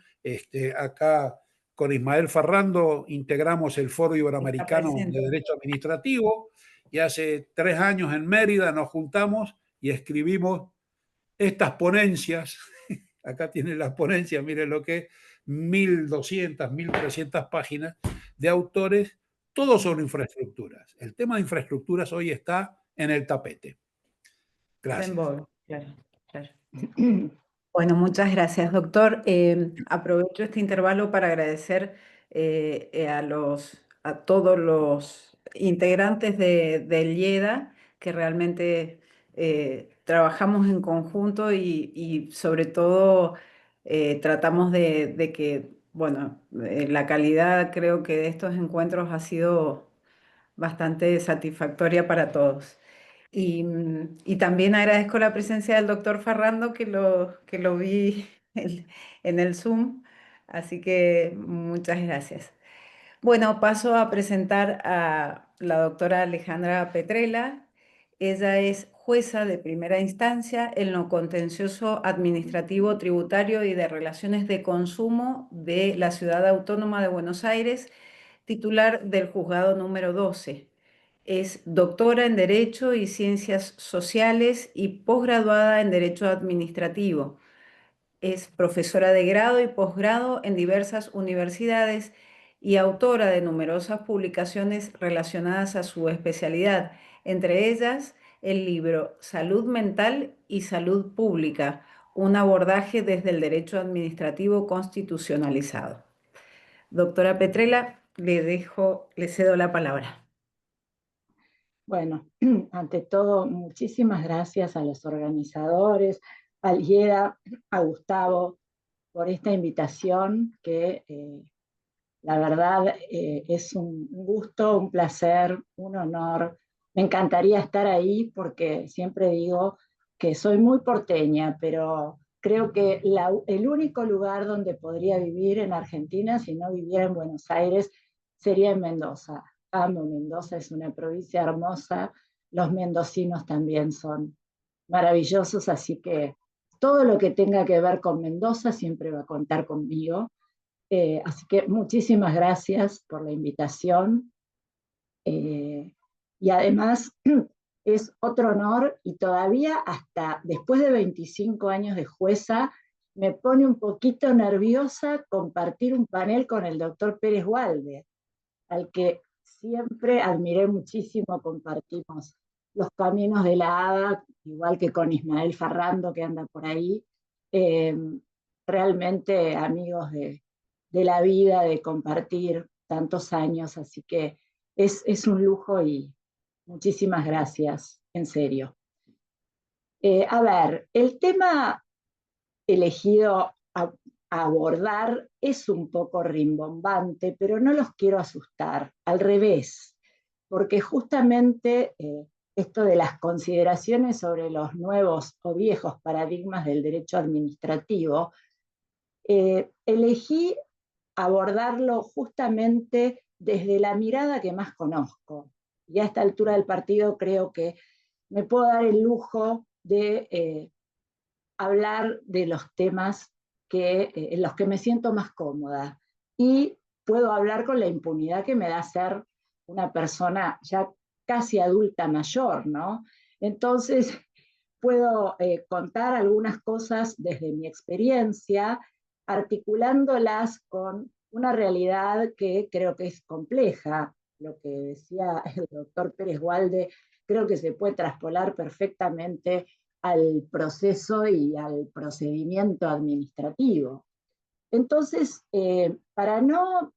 Acá con Ismael Farrando integramos el Foro está Iberoamericano de presente. Derecho Administrativo y hace 3 años en Mérida nos juntamos y escribimos estas ponencias. Acá tienen las ponencias, miren lo que es, 1.200, 1.300 páginas de autores, todos sobre infraestructuras. El tema de infraestructuras hoy está en el tapete. Está en Gracias. boga, claro, claro. Bueno, muchas gracias, doctor. Aprovecho este intervalo para agradecer a todos los integrantes del IEDA, que realmente trabajamos en conjunto y sobre todo tratamos de que, bueno, la calidad creo que de estos encuentros ha sido bastante satisfactoria para todos. Y también agradezco la presencia del doctor Farrando, que lo vi en el Zoom, así que muchas gracias. Bueno, paso a presentar a la doctora Alejandra Petrella. Ella es jueza de primera instancia en lo contencioso administrativo, tributario y de relaciones de consumo de la Ciudad Autónoma de Buenos Aires, titular del juzgado número 12. Es doctora en Derecho y Ciencias Sociales y posgraduada en Derecho Administrativo. Es profesora de grado y posgrado en diversas universidades y autora de numerosas publicaciones relacionadas a su especialidad, entre ellas el libro Salud Mental y Salud Pública, un abordaje desde el derecho administrativo constitucionalizado. Doctora Petrella, le cedo la palabra. Bueno, ante todo, muchísimas gracias a los organizadores, a Lieda, a Gustavo, por esta invitación que la verdad es un gusto, un placer, un honor. Me encantaría estar ahí porque siempre digo que soy muy porteña, pero creo que el único lugar donde podría vivir en Argentina, si no viviera en Buenos Aires, sería en Mendoza. amo Mendoza, es una provincia hermosa, los mendocinos también son maravillosos, así que todo lo que tenga que ver con Mendoza siempre va a contar conmigo. Así que muchísimas gracias por la invitación. Y además es otro honor, y todavía hasta después de 25 años de jueza, me pone un poquito nerviosa compartir un panel con el doctor Pérez Walde, al que siempre admiré muchísimo. Compartimos los caminos de la hada, igual que con Ismael Ferrando, que anda por ahí. Eh, Realmente amigos de la vida, de compartir tantos años, así que es un lujo y muchísimas gracias, en serio. A ver, el tema elegido a abordar es un poco rimbombante, pero no los quiero asustar, al revés, porque justamente esto de las consideraciones sobre los nuevos o viejos paradigmas del derecho administrativo, elegí abordarlo justamente desde la mirada que más conozco. Y a esta altura del partido creo que me puedo dar el lujo de hablar de los temas en los que me siento más cómoda. Y puedo hablar con la impunidad que me da ser una persona ya casi adulta mayor, ¿no? Entonces, puedo contar algunas cosas desde mi experiencia, articulándolas con una realidad que creo que es compleja. Lo que decía el doctor Pérez Walde, creo que se puede traspolar perfectamente al proceso y al procedimiento administrativo. Entonces, para no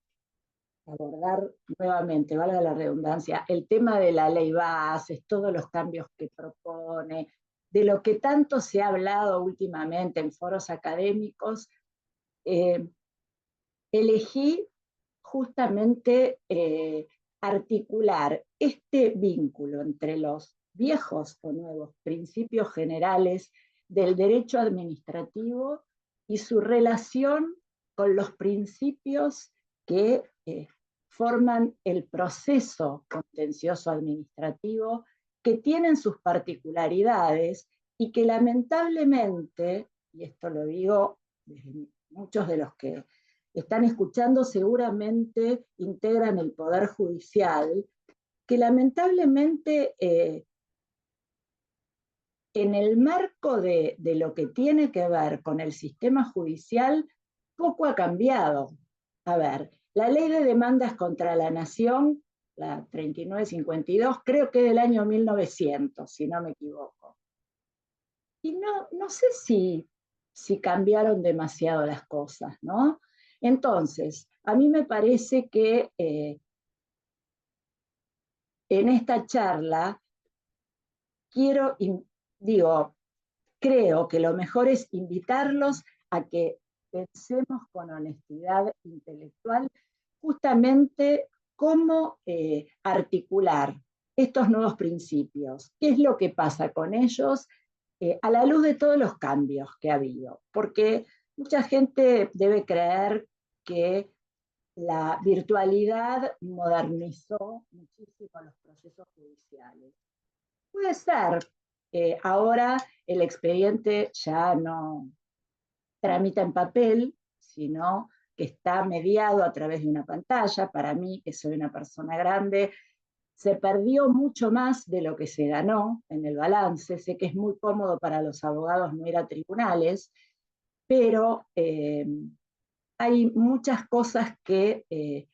abordar nuevamente, valga la redundancia, el tema de la ley Bases, todos los cambios que propone, de lo que tanto se ha hablado últimamente en foros académicos, eh, elegí justamente articular este vínculo entre los viejos o nuevos principios generales del derecho administrativo y su relación con los principios que forman el proceso contencioso administrativo, que tienen sus particularidades y que lamentablemente, y esto lo digo desde muchos de los que están escuchando seguramente integran el Poder Judicial, que lamentablemente en el marco de lo que tiene que ver con el sistema judicial, poco ha cambiado. A ver, la ley de demandas contra la nación, la 3952, creo que del año 1900, si no me equivoco. Y no sé si cambiaron demasiado las cosas, ¿no? Entonces, a mí me parece que en esta charla creo que lo mejor es invitarlos a que pensemos con honestidad intelectual justamente cómo articular estos nuevos principios, qué es lo que pasa con ellos a la luz de todos los cambios que ha habido, porque mucha gente debe creer que la virtualidad modernizó muchísimo los procesos judiciales. Puede ser, ahora el expediente ya no tramita en papel, sino que está mediado a través de una pantalla. Para mí, que soy una persona grande, se perdió mucho más de lo que se ganó en el balance. Sé que es muy cómodo para los abogados no ir a tribunales, pero hay muchas cosas que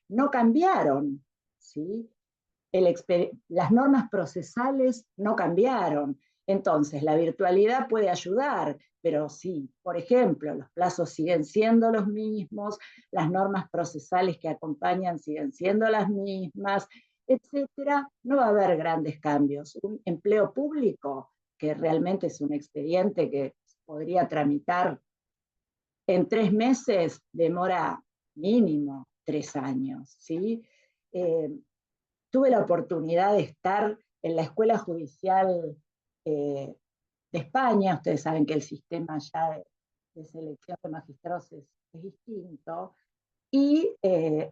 no cambiaron, ¿sí? Las normas procesales no cambiaron. Entonces, la virtualidad puede ayudar, pero sí, por ejemplo, los plazos siguen siendo los mismos, las normas procesales que acompañan siguen siendo las mismas, etcétera, no va a haber grandes cambios. Un empleo público, que realmente es un expediente que podría tramitar en 3 meses, demora mínimo 3 años, ¿sí? Tuve la oportunidad de estar en la Escuela Judicial de España. Ustedes saben que el sistema ya de selección de magistrados es distinto, y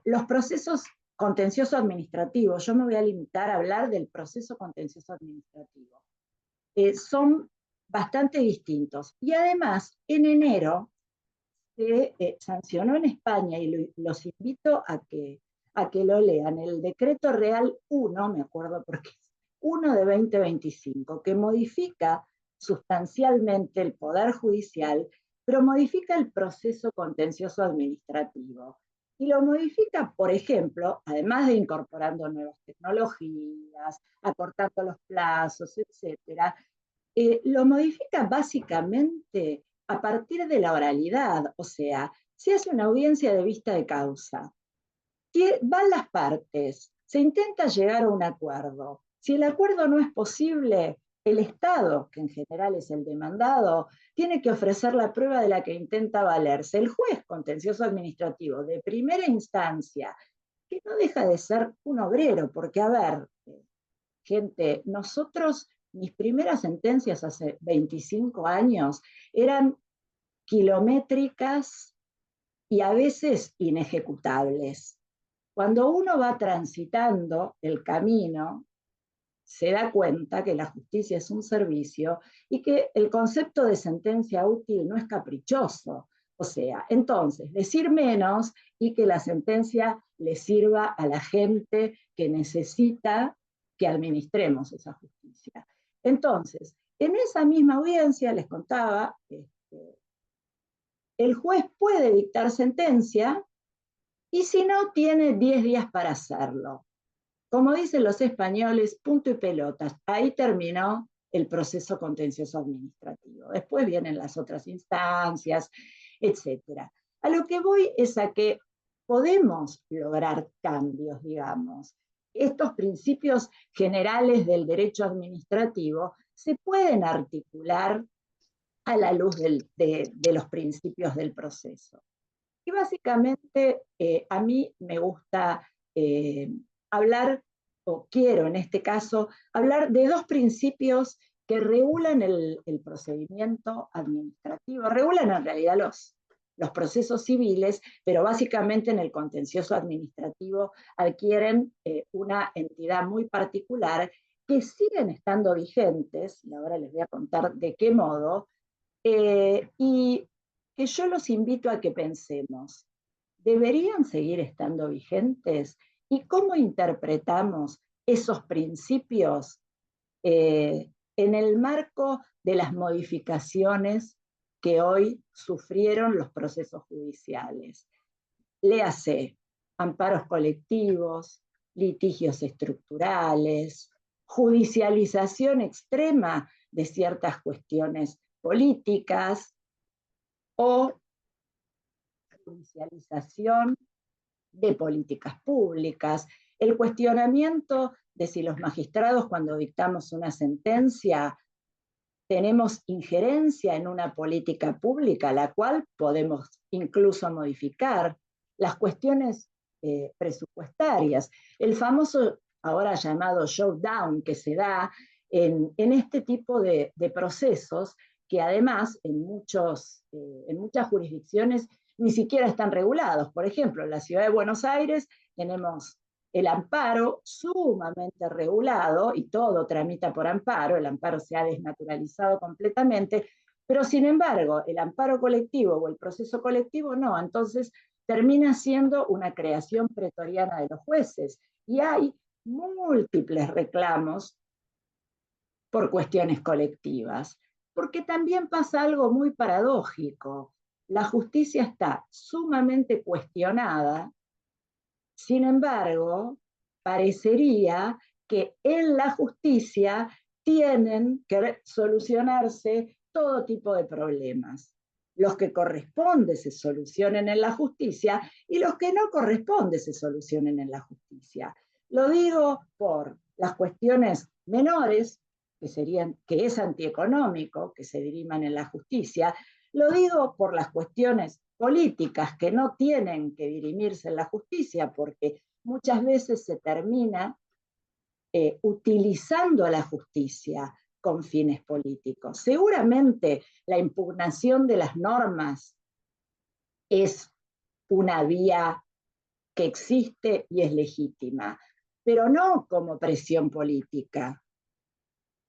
los procesos contencioso administrativo. Yo me voy a limitar a hablar del proceso contencioso administrativo. Son bastante distintos. Y además, en enero se sancionó en España, y los invito a que lo lean, el Decreto Real 1, me acuerdo porque es 1 de 2025, que modifica sustancialmente el Poder Judicial, pero modifica el proceso contencioso administrativo. Y lo modifica, por ejemplo, además de incorporando nuevas tecnologías, acortando los plazos, etcétera, lo modifica básicamente a partir de la oralidad, o sea, se hace una audiencia de vista de causa, van las partes, se intenta llegar a un acuerdo. Si el acuerdo no es posible, el Estado, que en general es el demandado, tiene que ofrecer la prueba de la que intenta valerse. El juez contencioso administrativo de primera instancia, que no deja de ser un obrero, porque, a ver, gente, nosotros, mis primeras sentencias hace 25 años eran kilométricas y a veces inejecutables. Cuando uno va transitando el camino, se da cuenta que la justicia es un servicio y que el concepto de sentencia útil no es caprichoso. O sea, entonces, decir menos y que la sentencia le sirva a la gente que necesita que administremos esa justicia. Entonces, en esa misma audiencia, les contaba, el juez puede dictar sentencia y si no, tiene 10 días para hacerlo. Como dicen los españoles, punto y pelotas. Ahí terminó el proceso contencioso administrativo. Después vienen las otras instancias, etcétera. A lo que voy es a que podemos lograr cambios, digamos. Estos principios generales del derecho administrativo se pueden articular a la luz de los principios del proceso. Y básicamente a mí me gusta hablar, o quiero en este caso, hablar de dos principios que regulan el procedimiento administrativo, regulan en realidad los procesos civiles, pero básicamente en el contencioso administrativo adquieren una entidad muy particular que siguen estando vigentes, y ahora les voy a contar de qué modo, y que yo los invito a que pensemos, ¿deberían seguir estando vigentes? ¿Y cómo interpretamos esos principios en el marco de las modificaciones que hoy sufrieron los procesos judiciales? Léase, amparos colectivos, litigios estructurales, judicialización extrema de ciertas cuestiones políticas o judicialización de políticas públicas, el cuestionamiento de si los magistrados cuando dictamos una sentencia tenemos injerencia en una política pública, la cual podemos incluso modificar, las cuestiones presupuestarias, el famoso ahora llamado showdown que se da en este tipo de procesos que además en muchas jurisdicciones ni siquiera están regulados. Por ejemplo, en la ciudad de Buenos Aires tenemos el amparo sumamente regulado y todo tramita por amparo, el amparo se ha desnaturalizado completamente, pero sin embargo el amparo colectivo o el proceso colectivo no, entonces termina siendo una creación pretoriana de los jueces y hay múltiples reclamos por cuestiones colectivas, porque también pasa algo muy paradójico, la justicia está sumamente cuestionada. Sin embargo, parecería que en la justicia tienen que solucionarse todo tipo de problemas. Los que corresponde se solucionen en la justicia y los que no corresponde se solucionen en la justicia. Lo digo por las cuestiones menores, que es antieconómico, que se diriman en la justicia. Lo digo por las cuestiones políticas que no tienen que dirimirse en la justicia, porque muchas veces se termina utilizando a la justicia con fines políticos. Seguramente la impugnación de las normas es una vía que existe y es legítima, pero no como presión política.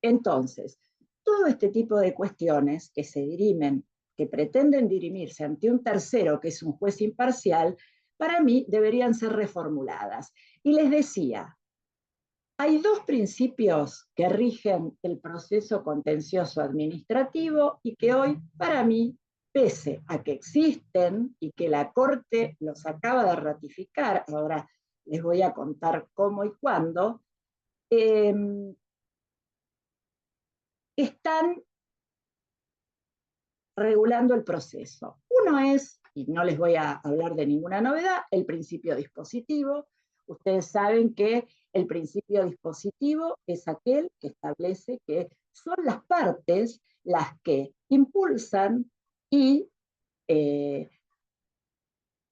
Entonces, todo este tipo de cuestiones que se dirimen, que pretenden dirimirse ante un tercero que es un juez imparcial, para mí deberían ser reformuladas. Y les decía, hay dos principios que rigen el proceso contencioso administrativo y que hoy, para mí, pese a que existen y que la Corte los acaba de ratificar, ahora les voy a contar cómo y cuándo, están regulando el proceso. Uno es, y no les voy a hablar de ninguna novedad, el principio dispositivo. Ustedes saben que el principio dispositivo es aquel que establece que son las partes las que impulsan y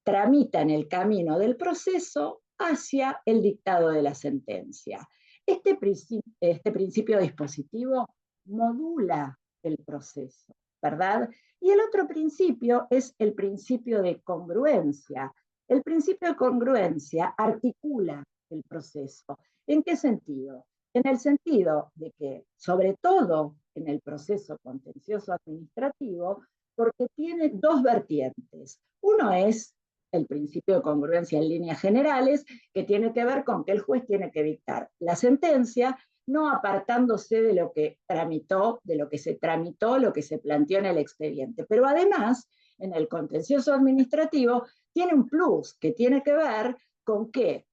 tramitan el camino del proceso hacia el dictado de la sentencia. Este principio dispositivo modula el proceso, ¿verdad? Y el otro principio es el principio de congruencia. El principio de congruencia articula el proceso. ¿En qué sentido? En el sentido de que, sobre todo en el proceso contencioso administrativo, porque tiene dos vertientes. Uno es el principio de congruencia en líneas generales, que tiene que ver con que el juez tiene que dictar la sentencia, no apartándose de lo que tramitó, de lo que se tramitó, lo que se planteó en el expediente. Pero además, en el contencioso administrativo, tiene un plus que tiene que ver con que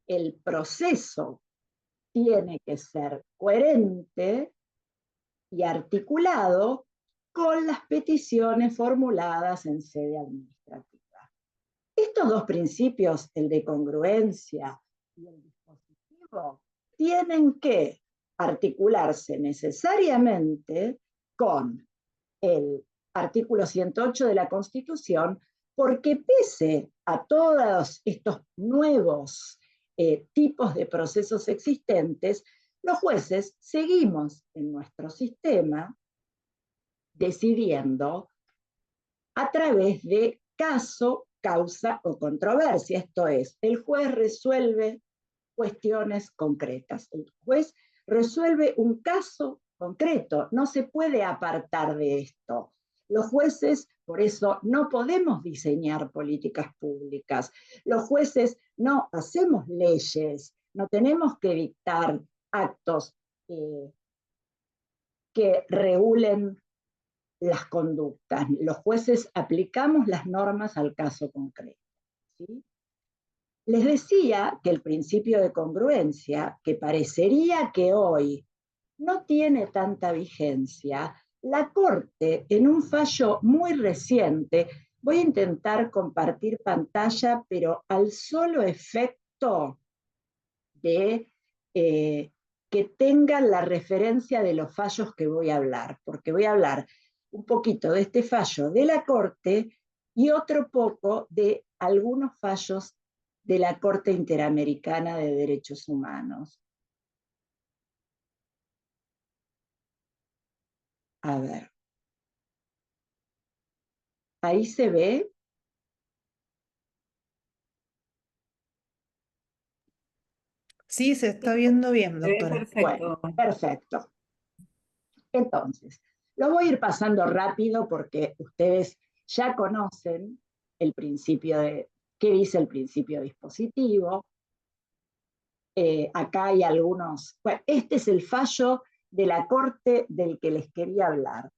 el proceso tiene que ser coherente y articulado con las peticiones formuladas en sede administrativa. Estos dos principios, el de congruencia y el dispositivo, tienen que articularse necesariamente con el artículo 108 de la Constitución, porque pese a todos estos nuevos tipos de procesos existentes, los jueces seguimos en nuestro sistema decidiendo a través de caso, causa o controversia. Esto es, el juez resuelve cuestiones concretas. El juez resuelve un caso concreto, no se puede apartar de esto. Los jueces, por eso, no podemos diseñar políticas públicas. Los jueces no hacemos leyes, no tenemos que dictar actos que regulen las conductas. Los jueces aplicamos las normas al caso concreto, ¿sí? Les decía que el principio de congruencia, que parecería que hoy no tiene tanta vigencia, la Corte, en un fallo muy reciente, voy a intentar compartir pantalla, pero al solo efecto de que tengan la referencia de los fallos que voy a hablar, porque voy a hablar un poquito de este fallo de la Corte y otro poco de algunos fallos de la Corte Interamericana de Derechos Humanos. A ver. Ahí se ve. Sí, se está viendo bien, Se ve doctora. perfecto. Bueno, perfecto. Entonces, lo voy a ir pasando rápido porque ustedes ya conocen el principio de, qué dice el principio dispositivo. Acá hay algunos, bueno, este es el fallo de la Corte del que les quería hablar.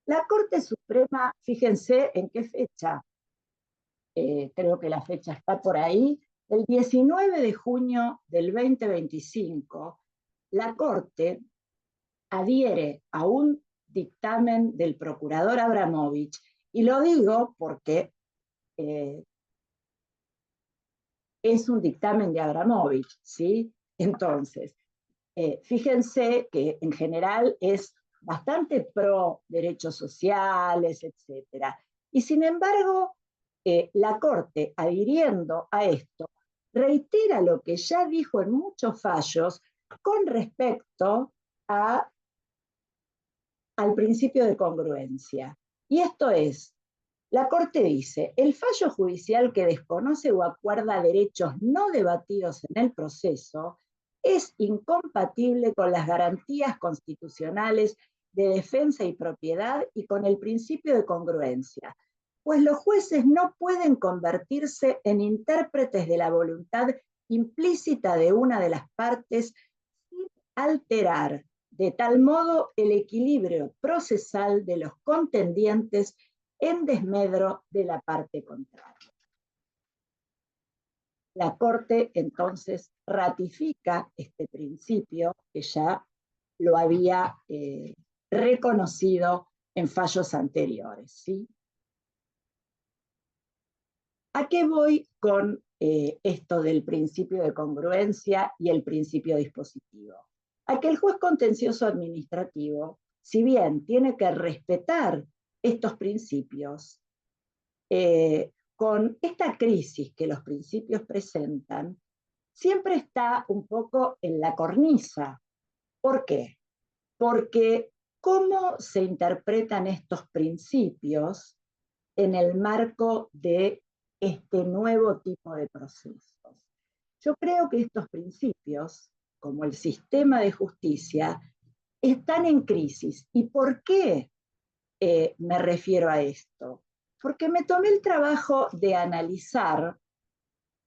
La Corte Suprema, fíjense en qué fecha, creo que la fecha está por ahí, el 19 de junio del 2025, la Corte adhiere a un dictamen del procurador Abramovich, y lo digo porque es un dictamen de Abramovich, ¿sí? Entonces, fíjense que en general es bastante pro derechos sociales, etc. Y sin embargo, la Corte, adhiriendo a esto, reitera lo que ya dijo en muchos fallos con respecto al principio de congruencia. Y esto es, La Corte dice, el fallo judicial que desconoce o acuerda derechos no debatidos en el proceso es incompatible con las garantías constitucionales de defensa y propiedad y con el principio de congruencia, pues los jueces no pueden convertirse en intérpretes de la voluntad implícita de una de las partes sin alterar de tal modo el equilibrio procesal de los contendientes en desmedro de la parte contraria. La Corte entonces ratifica este principio que ya lo había reconocido en fallos anteriores, ¿sí? ¿A qué voy con esto del principio de congruencia y el principio dispositivo? A que el juez contencioso administrativo, si bien tiene que respetar estos principios, con esta crisis que los principios presentan, siempre está un poco en la cornisa. ¿Por qué? Porque cómo se interpretan estos principios en el marco de este nuevo tipo de procesos. Yo creo que estos principios, como el sistema de justicia, están en crisis. ¿Y por qué me refiero a esto? Porque me tomé el trabajo de analizar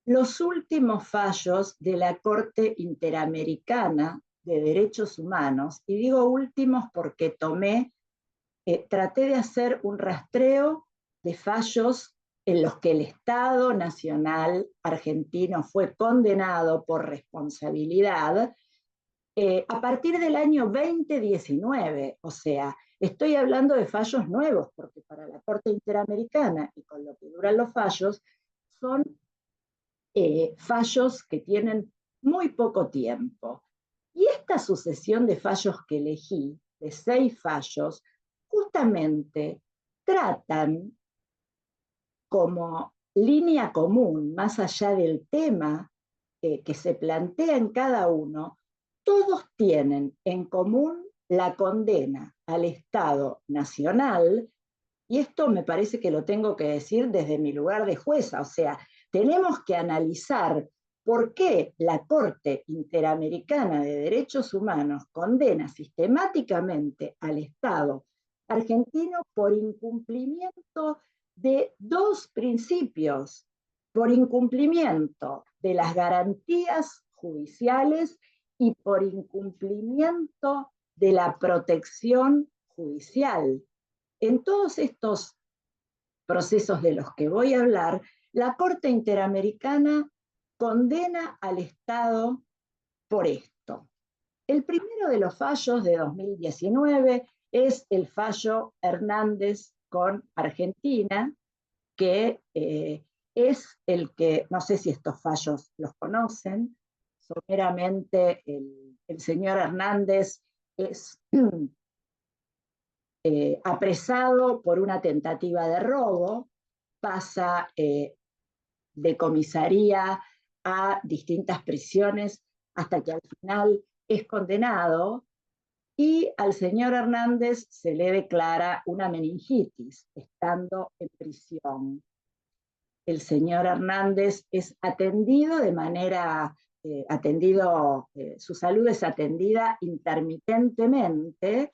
los últimos fallos de la Corte Interamericana de Derechos Humanos, y digo últimos porque traté de hacer un rastreo de fallos en los que el Estado Nacional argentino fue condenado por responsabilidad a partir del año 2019, o sea, estoy hablando de fallos nuevos, porque para la Corte Interamericana y con lo que duran los fallos, son fallos que tienen muy poco tiempo. Y esta sucesión de fallos que elegí, de 6 fallos, justamente tratan como línea común, más allá del tema que se plantea en cada uno, todos tienen en común la condena al Estado Nacional, y esto me parece que lo tengo que decir desde mi lugar de jueza, o sea, tenemos que analizar por qué la Corte Interamericana de Derechos Humanos condena sistemáticamente al Estado argentino por incumplimiento de 2 principios, por incumplimiento de las garantías judiciales y por incumplimiento de la protección judicial. En todos estos procesos de los que voy a hablar, la Corte Interamericana condena al Estado por esto. El primero de los fallos de 2019 es el fallo Hernández con Argentina, que es el que, no sé si estos fallos los conocen, someramente el señor Hernández es apresado por una tentativa de robo, pasa de comisaría a distintas prisiones hasta que al final es condenado, y al señor Hernández se le declara una meningitis estando en prisión. El señor Hernández es atendido de manera, su salud es atendida intermitentemente,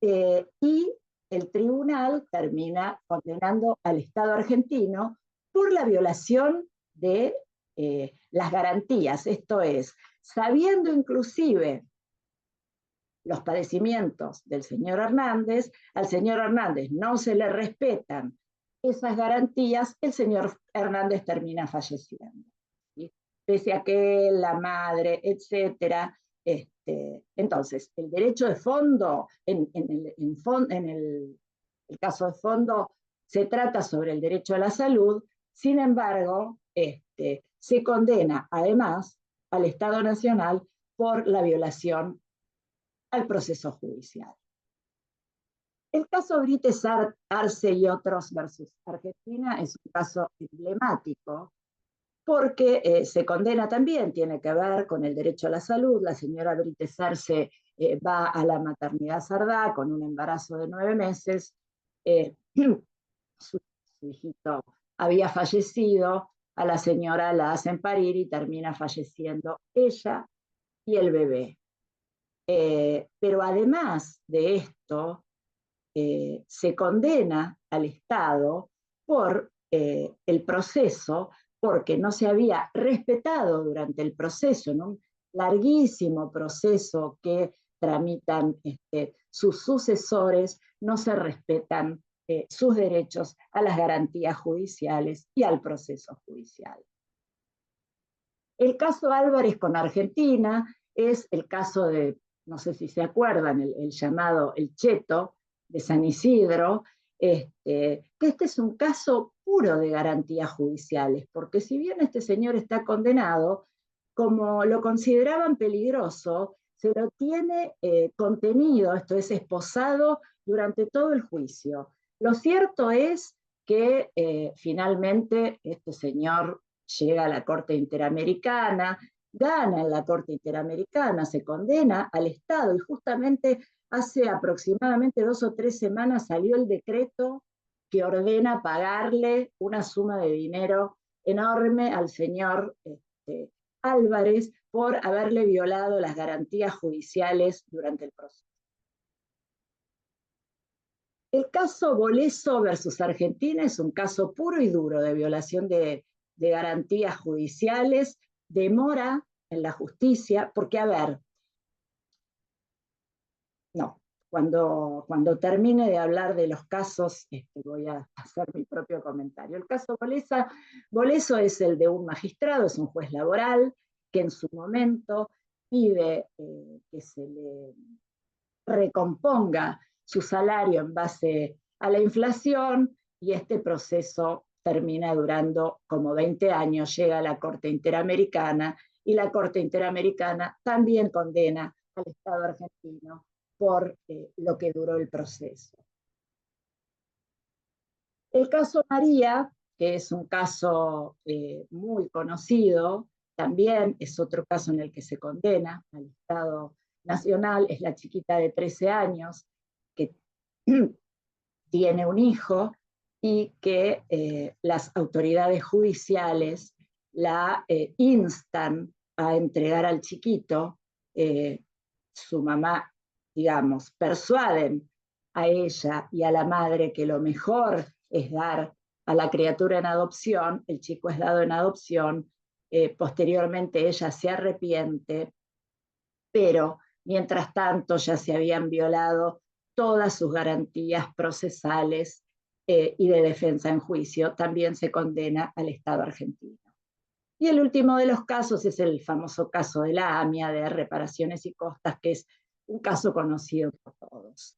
y el tribunal termina condenando al Estado argentino por la violación de las garantías, esto es, sabiendo inclusive los padecimientos del señor Hernández, al señor Hernández no se le respetan esas garantías, el señor Hernández termina falleciendo, ¿sí? Pese a que la madre, etcétera. Entonces, el derecho de fondo, el caso de fondo, se trata sobre el derecho a la salud, sin embargo, se condena además al Estado Nacional por la violación al proceso judicial. El caso Brites Arce y otros versus Argentina es un caso emblemático porque se condena también, tiene que ver con el derecho a la salud. La señora Brites Arce va a la maternidad Sardá con un embarazo de 9 meses. su hijito había fallecido, a la señora la hacen parir y termina falleciendo ella y el bebé. Pero además de esto, se condena al Estado por el proceso, porque no se había respetado durante el proceso, en un larguísimo proceso que tramitan sus sucesores, no se respetan sus derechos a las garantías judiciales y al proceso judicial. El caso Álvarez con Argentina es el caso de, no sé si se acuerdan, el llamado El Cheto de San Isidro, que este es un caso puro de garantías judiciales, porque si bien este señor está condenado, como lo consideraban peligroso, se lo tiene contenido, esto es, esposado durante todo el juicio. Lo cierto es que finalmente este señor llega a la Corte Interamericana, gana en la Corte Interamericana, se condena al Estado y justamente hace aproximadamente 2 o 3 semanas salió el decreto que ordena pagarle una suma de dinero enorme al señor Álvarez por haberle violado las garantías judiciales durante el proceso. El caso Boleso versus Argentina es un caso puro y duro de violación de garantías judiciales, demora en la justicia, porque, a ver, no, cuando termine de hablar de los casos, voy a hacer mi propio comentario. El caso Boleso es el de un magistrado, es un juez laboral, que en su momento pide que se le recomponga su salario en base a la inflación, y este proceso termina durando como 20 años, llega a la Corte Interamericana, y la Corte Interamericana también condena al Estado argentino por lo que duró el proceso. El caso María, que es un caso muy conocido, también es otro caso en el que se condena al Estado nacional, es la chiquita de 13 años que tiene un hijo y que las autoridades judiciales la instan a entregar al chiquito. Su mamá, digamos, persuaden a ella y a la madre que lo mejor es dar a la criatura en adopción, el chico es dado en adopción, posteriormente ella se arrepiente, pero mientras tanto ya se habían violado todas sus garantías procesales y de defensa en juicio. También se condena al Estado argentino. Y el último de los casos es el famoso caso de la AMIA, de reparaciones y costas, que es un caso conocido por todos.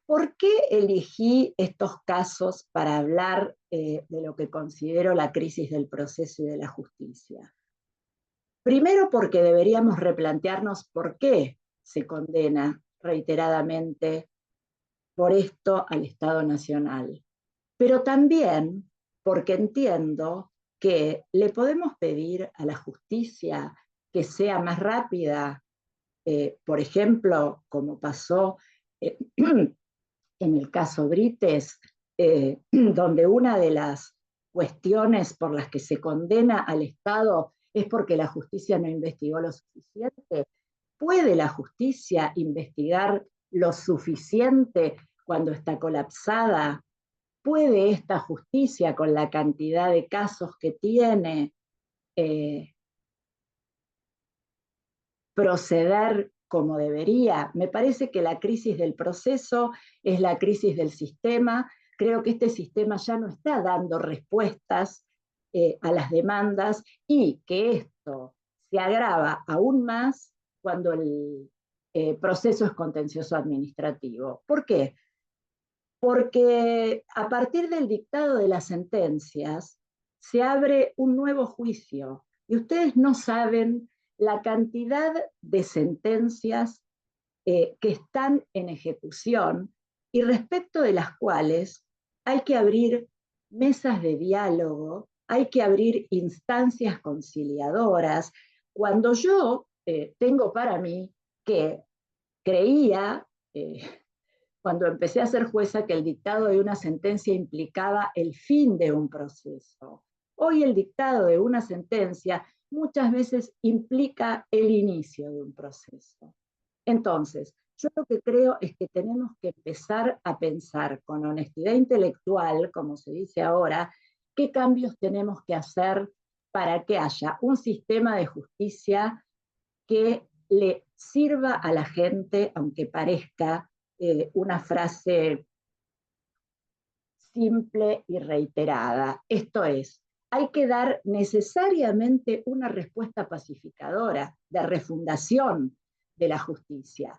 ¿Por qué elegí estos casos para hablar de lo que considero la crisis del proceso y de la justicia? Primero, porque deberíamos replantearnos por qué se condena reiteradamente por esto al Estado Nacional. Pero también porque entiendo que le podemos pedir a la justicia que sea más rápida, por ejemplo, como pasó en el caso Brites, donde una de las cuestiones por las que se condena al Estado es porque la justicia no investigó lo suficiente. ¿Puede la justicia investigar lo suficiente cuando está colapsada? ¿Puede esta justicia, con la cantidad de casos que tiene, proceder como debería? Me parece que la crisis del proceso es la crisis del sistema. Creo que este sistema ya no está dando respuestas a las demandas, y que esto se agrava aún más cuando el proceso es contencioso administrativo. ¿Por qué? Porque a partir del dictado de las sentencias se abre un nuevo juicio, y ustedes no saben la cantidad de sentencias que están en ejecución y respecto de las cuales hay que abrir mesas de diálogo, hay que abrir instancias conciliadoras. Cuando yo tengo para mí que creía cuando empecé a ser jueza, que el dictado de una sentencia implicaba el fin de un proceso. Hoy el dictado de una sentencia muchas veces implica el inicio de un proceso. Entonces, yo lo que creo es que tenemos que empezar a pensar con honestidad intelectual, como se dice ahora, qué cambios tenemos que hacer para que haya un sistema de justicia que le sirva a la gente, aunque parezca una frase simple y reiterada. Esto es, hay que dar necesariamente una respuesta pacificadora, de refundación de la justicia.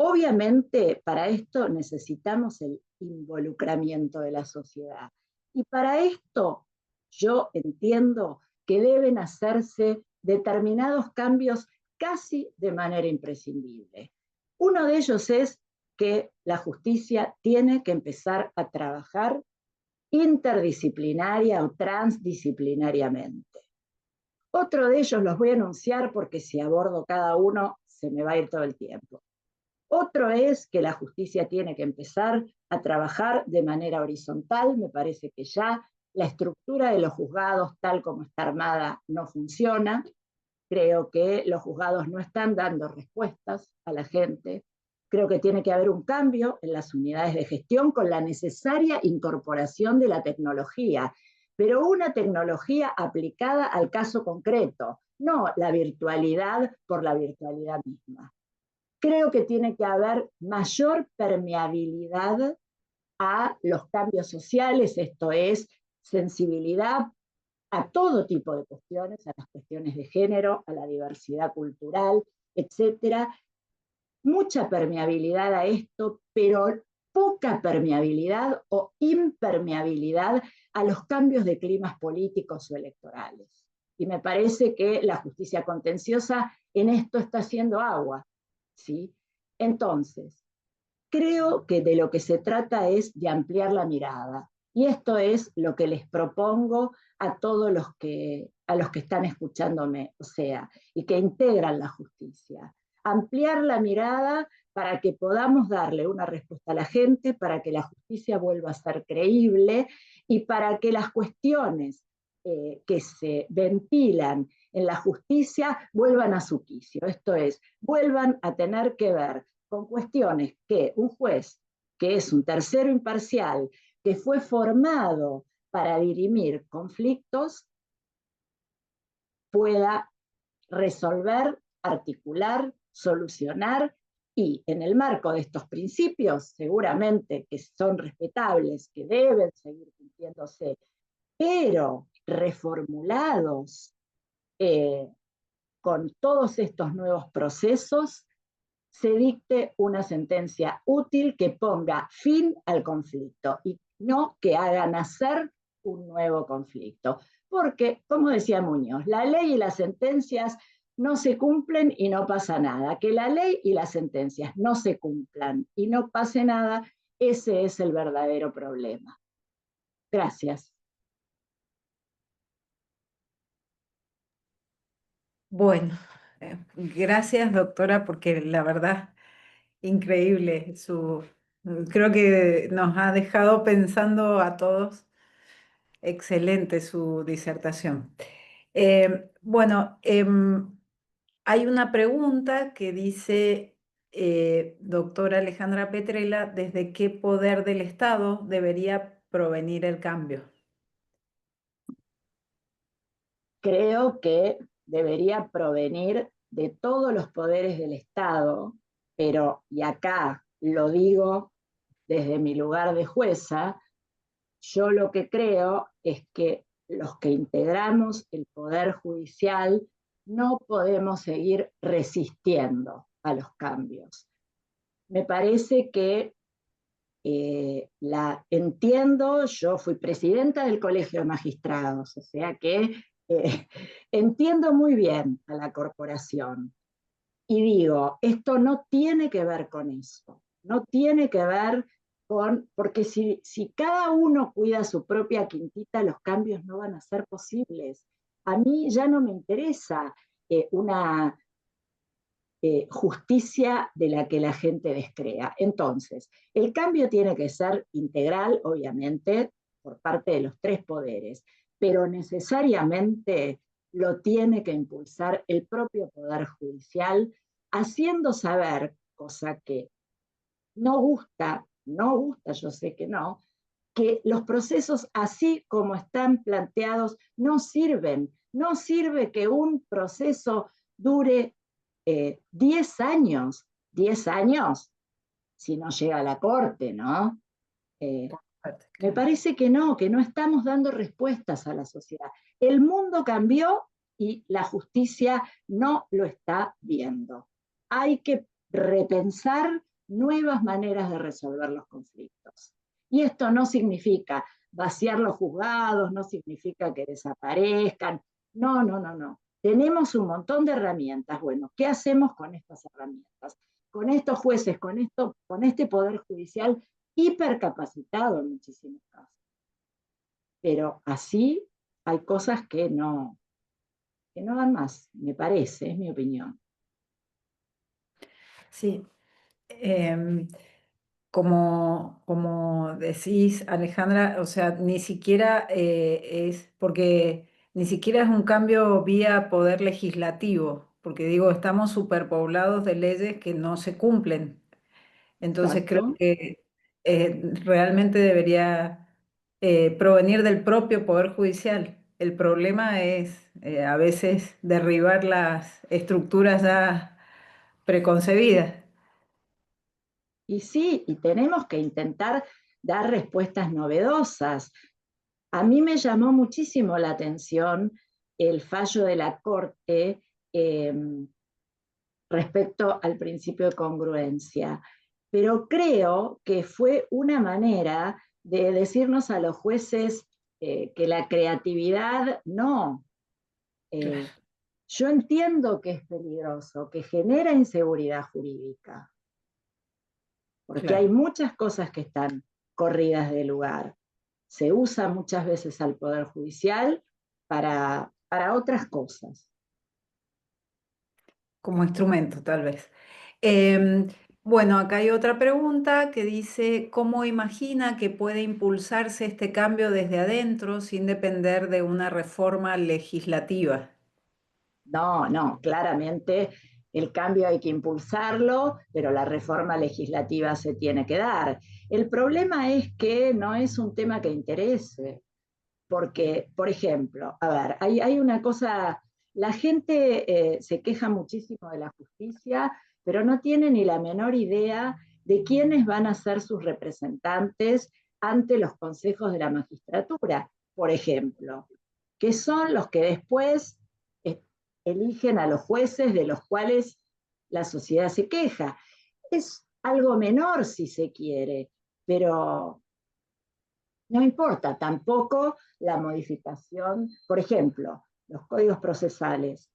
Obviamente, para esto necesitamos el involucramiento de la sociedad. Y para esto yo entiendo que deben hacerse determinados cambios casi de manera imprescindible. Uno de ellos es que la justicia tiene que empezar a trabajar interdisciplinaria o transdisciplinariamente. Otro de ellos los voy a anunciar porque si abordo cada uno se me va a ir todo el tiempo. Otro es que la justicia tiene que empezar a trabajar de manera horizontal. Me parece que ya la estructura de los juzgados, tal como está armada, no funciona. Creo que los juzgados no están dando respuestas a la gente. Creo que tiene que haber un cambio en las unidades de gestión con la necesaria incorporación de la tecnología, pero una tecnología aplicada al caso concreto, no la virtualidad por la virtualidad misma. Creo que tiene que haber mayor permeabilidad a los cambios sociales, esto es, sensibilidad a todo tipo de cuestiones, a las cuestiones de género, a la diversidad cultural, etcétera. Mucha permeabilidad a esto, pero poca permeabilidad o impermeabilidad a los cambios de climas políticos o electorales. Y me parece que la justicia contenciosa en esto está haciendo agua, ¿sí? Entonces, creo que de lo que se trata es de ampliar la mirada. Y esto es lo que les propongo a todos los que están escuchándome, o sea, y que integran la justicia. Ampliar la mirada para que podamos darle una respuesta a la gente, para que la justicia vuelva a ser creíble y para que las cuestiones que se ventilan en la justicia vuelvan a su quicio. Esto es, vuelvan a tener que ver con cuestiones que un juez, que es un tercero imparcial, que fue formado para dirimir conflictos, pueda resolver, articular, solucionar y en el marco de estos principios, seguramente que son respetables, que deben seguir cumpliéndose, pero reformulados con todos estos nuevos procesos, se dicte una sentencia útil que ponga fin al conflicto y no que haga nacer un nuevo conflicto. Porque, como decía Muñoz, la ley y las sentencias no se cumplen y no pasa nada. Que la ley y las sentencias no se cumplan y no pase nada, ese es el verdadero problema. Gracias. Bueno, gracias doctora, porque la verdad, increíble creo que nos ha dejado pensando a todos. Excelente su disertación. Bueno, hay una pregunta que dice, doctora Alejandra Petrella, ¿desde qué poder del Estado debería provenir el cambio? Creo que debería provenir de todos los poderes del Estado, pero, y acá lo digo desde mi lugar de jueza, yo lo que creo es que los que integramos el Poder Judicial no podemos seguir resistiendo a los cambios. Me parece que la entiendo, yo fui presidenta del Colegio de Magistrados, o sea que entiendo muy bien a la corporación. Y digo, esto no tiene que ver con eso, no tiene que ver con, porque si cada uno cuida su propia quintita, los cambios no van a ser posibles. A mí ya no me interesa una justicia de la que la gente descrea. Entonces, el cambio tiene que ser integral, obviamente, por parte de los tres poderes, pero necesariamente lo tiene que impulsar el propio Poder Judicial, haciendo saber, cosa que no gusta, yo sé que no, que los procesos así como están planteados no sirven. No sirve que un proceso dure 10 años, 10 años, si no llega a la corte, ¿no? Me parece que no estamos dando respuestas a la sociedad. El mundo cambió y la justicia no lo está viendo. Hay que repensar nuevas maneras de resolver los conflictos. Y esto no significa vaciar los juzgados, no significa que desaparezcan. No. Tenemos un montón de herramientas. Bueno, ¿qué hacemos con estas herramientas? Con estos jueces, con este Poder Judicial hipercapacitado en muchísimos casos. Pero así hay cosas que no dan más, me parece, es mi opinión. Sí, como decís, Alejandra, o sea, ni siquiera porque ni siquiera es un cambio vía poder legislativo, porque digo, estamos superpoblados de leyes que no se cumplen. Entonces creo Exacto. que realmente debería provenir del propio Poder Judicial. El problema es a veces derribar las estructuras ya preconcebidas. Y sí, y tenemos que intentar dar respuestas novedosas. A mí me llamó muchísimo la atención el fallo de la Corte respecto al principio de congruencia, pero creo que fue una manera de decirnos a los jueces que la creatividad no. Claro, Yo entiendo que es peligroso, que genera inseguridad jurídica, porque hay claro. muchas cosas que están corridas de lugar. Se usa muchas veces al Poder Judicial para otras cosas. Como instrumento, tal vez. Em, bueno, acá hay otra pregunta que dice, ¿cómo imagina que puede impulsarse este cambio desde adentro sin depender de una reforma legislativa? No, claramente el cambio hay que impulsarlo, pero la reforma legislativa se tiene que dar. El problema es que no es un tema que interese, porque, por ejemplo, a ver, hay una cosa, la gente se queja muchísimo de la justicia, pero no tiene ni la menor idea de quiénes van a ser sus representantes ante los consejos de la magistratura, por ejemplo, que son los que después eligen a los jueces de los cuales la sociedad se queja. Es algo menor si se quiere, pero no importa tampoco la modificación, por ejemplo, los códigos procesales.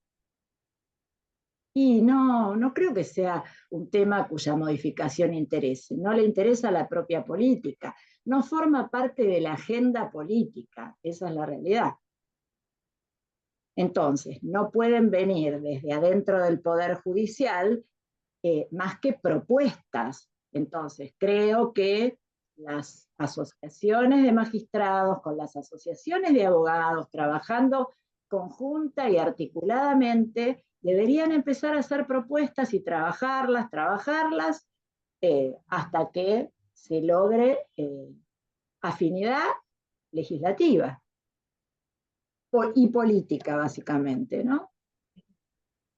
Y no creo que sea un tema cuya modificación interese. No le interesa la propia política. No forma parte de la agenda política. Esa es la realidad. Entonces, no pueden venir desde adentro del Poder Judicial más que propuestas. Entonces, creo que las asociaciones de magistrados con las asociaciones de abogados, trabajando conjunta y articuladamente, deberían empezar a hacer propuestas y trabajarlas, hasta que se logre afinidad legislativa y política, básicamente, ¿no?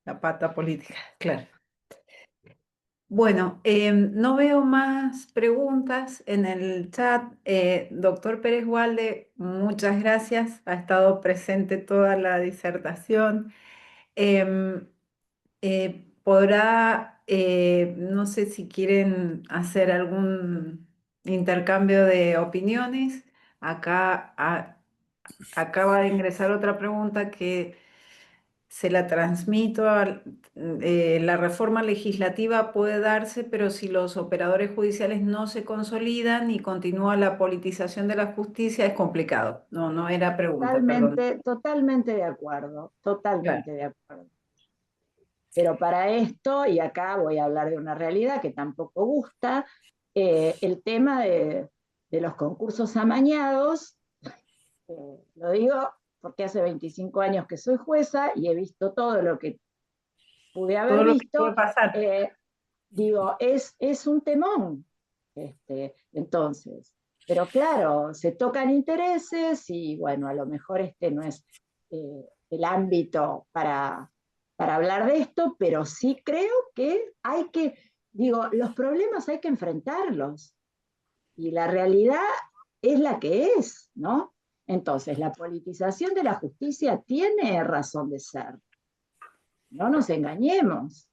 La pata política, claro. Bueno, no veo más preguntas en el chat. Doctor Pérez Walde, muchas gracias. Ha estado presente toda la disertación. Em, no sé si quieren hacer algún intercambio de opiniones. Acaba de ingresar otra pregunta que se la transmito. La reforma legislativa puede darse, pero si los operadores judiciales no se consolidan y continúa la politización de la justicia, es complicado. No era pregunta, perdón. Totalmente de acuerdo, Claro. totalmente de acuerdo. Pero para esto, y acá voy a hablar de una realidad que tampoco gusta, el tema de los concursos amañados, lo digo porque hace 25 años que soy jueza y he visto todo lo que pude haber Todo lo que puede visto, pasar. digo, es un temón. Entonces, pero claro, se tocan intereses y bueno, a lo mejor este no es el ámbito para hablar de esto, pero sí creo que hay que, digo, los problemas hay que enfrentarlos y la realidad es la que es, ¿no? Entonces, la politización de la justicia tiene razón de ser. No nos engañemos.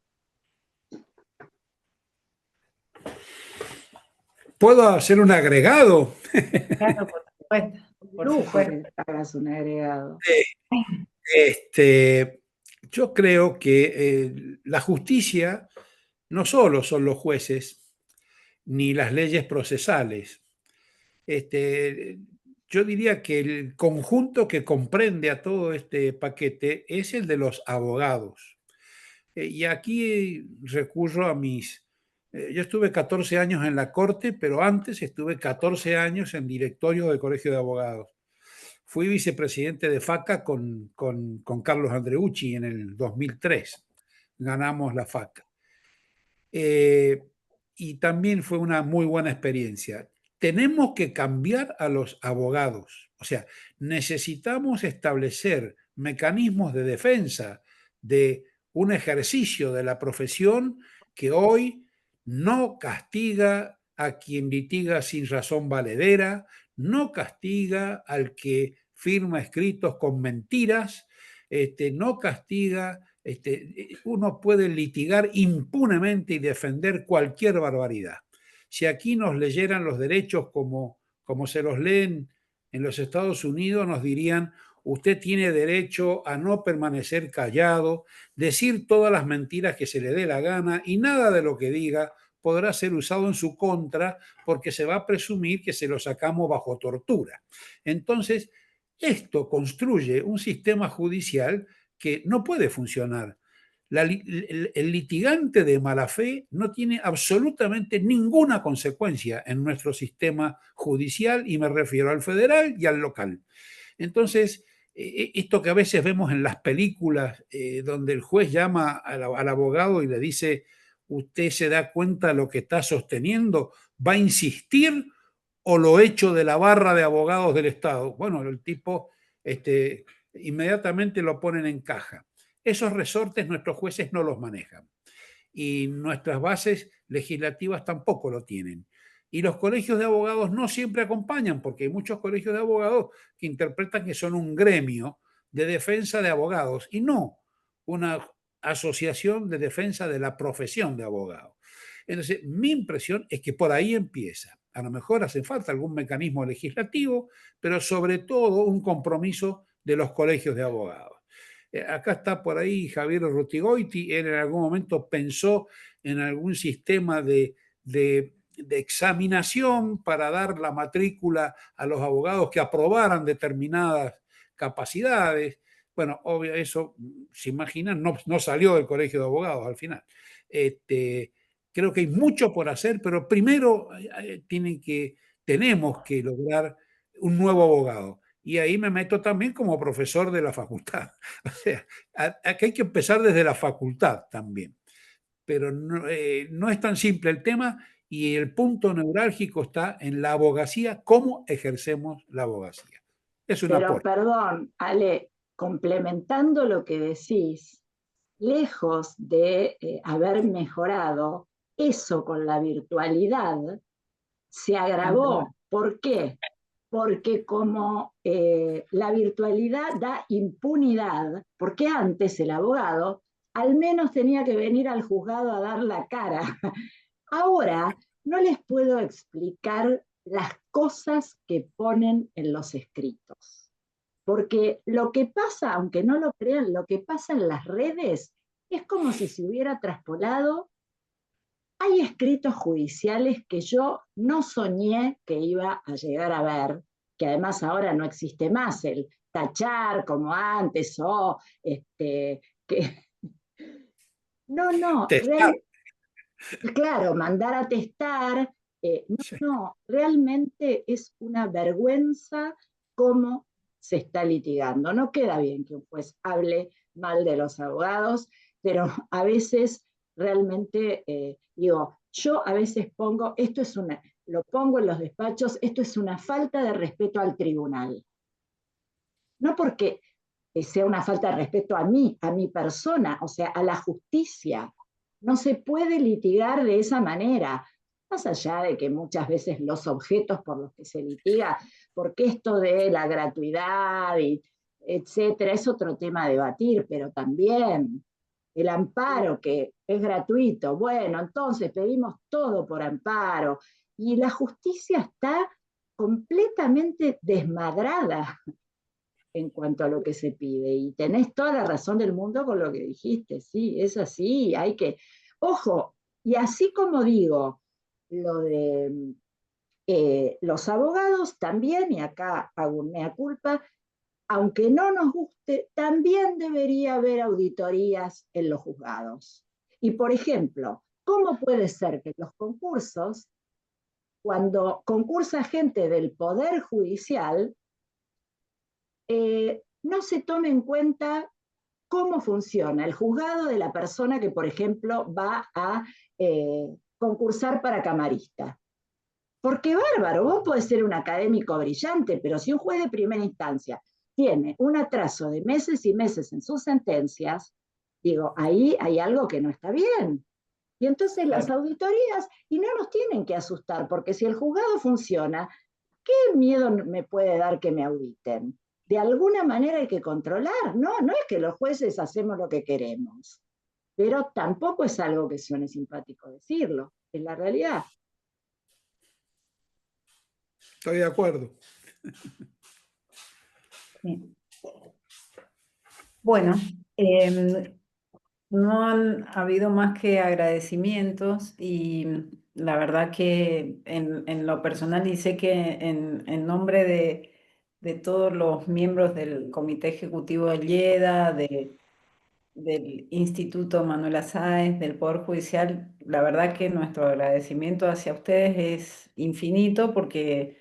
¿Puedo hacer un agregado? Claro, por supuesto. Por Lujo supuesto. que hagas un agregado. Este, yo creo que la justicia no solo son los jueces ni las leyes procesales. Yo diría que el conjunto que comprende a todo este paquete es el de los abogados. Y aquí recurro a yo estuve 14 años en la corte, pero antes estuve 14 años en directorio del Colegio de Abogados. Fui vicepresidente de FACA con Carlos Andreucci en el 2003. Ganamos la FACA. Y también fue una muy buena experiencia. Tenemos que cambiar a los abogados. O sea, necesitamos establecer mecanismos de defensa de un ejercicio de la profesión que hoy no castiga a quien litiga sin razón valedera, no castiga al que firma escritos con mentiras, no castiga, uno puede litigar impunemente y defender cualquier barbaridad. Si aquí nos leyeran los derechos como se los leen en los Estados Unidos, nos dirían: usted tiene derecho a no permanecer callado, decir todas las mentiras que se le dé la gana y nada de lo que diga podrá ser usado en su contra porque se va a presumir que se lo sacamos bajo tortura. Entonces, esto construye un sistema judicial que no puede funcionar. El litigante de mala fe no tiene absolutamente ninguna consecuencia en nuestro sistema judicial, y me refiero al federal y al local. Entonces, esto que a veces vemos en las películas, donde el juez llama al abogado y le dice: ¿usted se da cuenta de lo que está sosteniendo? ¿Va a insistir o lo echo de la barra de abogados del Estado? Bueno, el tipo inmediatamente lo ponen en caja. Esos resortes nuestros jueces no los manejan y nuestras bases legislativas tampoco lo tienen. Y los colegios de abogados no siempre acompañan, porque hay muchos colegios de abogados que interpretan que son un gremio de defensa de abogados y no una asociación de defensa de la profesión de abogado. Entonces, mi impresión es que por ahí empieza. A lo mejor hace falta algún mecanismo legislativo, pero sobre todo un compromiso de los colegios de abogados. Acá está por ahí Javier Rutigoiti. Él en algún momento pensó en algún sistema de examinación para dar la matrícula a los abogados que aprobaran determinadas capacidades. Bueno, obvio, eso, se imaginan, no salió del Colegio de Abogados al final. Creo que hay mucho por hacer, pero primero tenemos que lograr un nuevo abogado. Y ahí me meto también como profesor de la facultad. O sea, aquí hay que empezar desde la facultad también. Pero no es tan simple el tema, y el punto neurálgico está en la abogacía, cómo ejercemos la abogacía. Es un Pero aporte. perdón, Ale, complementando lo que decís, lejos de haber mejorado, eso con la virtualidad se agravó. ¿Por qué? Porque como la virtualidad da impunidad, porque antes el abogado al menos tenía que venir al juzgado a dar la cara. Ahora no les puedo explicar las cosas que ponen en los escritos. Porque lo que pasa, aunque no lo crean, lo que pasa en las redes es como si se hubiera traspolado. Hay escritos judiciales que yo no soñé que iba a llegar a ver, que además ahora no existe más el tachar como antes, o que No, Testar. claro, mandar a testar, Sí. no, realmente es una vergüenza cómo se está litigando. No queda bien que un juez hable mal de los abogados, pero a veces realmente, digo, yo a veces pongo, lo pongo en los despachos, esto es una falta de respeto al tribunal. No porque sea una falta de respeto a mí, a mi persona, o sea, a la justicia. No se puede litigar de esa manera, más allá de que muchas veces los objetos por los que se litiga, porque esto de la gratuidad, y etcétera, es otro tema a debatir, pero también el amparo que es gratuito. Bueno, entonces pedimos todo por amparo y la justicia está completamente desmadrada en cuanto a lo que se pide. Y tenés toda la razón del mundo con lo que dijiste, sí, es así, hay que, ojo, y así como digo, lo de los abogados también, y acá hago un mea culpa, aunque no nos guste, también debería haber auditorías en los juzgados. Y por ejemplo, ¿cómo puede ser que los concursos, cuando concursa gente del Poder Judicial, no se tome en cuenta cómo funciona el juzgado de la persona que, por ejemplo, va a concursar para camarista? Porque bárbaro, vos podés ser un académico brillante, pero si un juez de primera instancia tiene un atraso de meses y meses en sus sentencias, digo, ahí hay algo que no está bien. Y entonces las auditorías, y no nos tienen que asustar, porque si el juzgado funciona, ¿qué miedo me puede dar que me auditen? De alguna manera hay que controlar, ¿no? No es que los jueces hacemos lo que queremos, pero tampoco es algo que suene simpático decirlo, es la realidad. Estoy de acuerdo. Sí. Bueno, no han habido más que agradecimientos y la verdad que en lo personal y sé que en nombre de todos los miembros del Comité Ejecutivo de IEDA, del Instituto Manuela Sáenz, del Poder Judicial, la verdad que nuestro agradecimiento hacia ustedes es infinito porque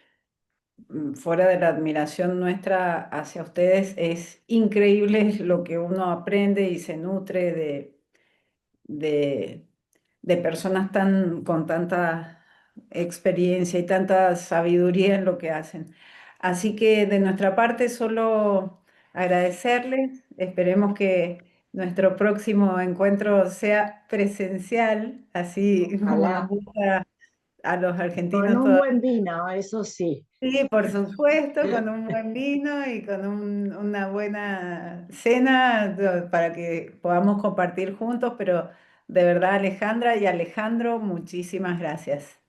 fuera de la admiración nuestra hacia ustedes es increíble lo que uno aprende y se nutre de, de personas con tanta experiencia y tanta sabiduría en lo que hacen. Así que de nuestra parte solo agradecerles, esperemos que nuestro próximo encuentro sea presencial, así como nos Ojalá. gusta a los Con argentinos un todos. buen vino, eso sí. Sí, por supuesto, con un buen vino y con una buena cena para que podamos compartir juntos, pero de verdad Alejandra y Alejandro, muchísimas gracias.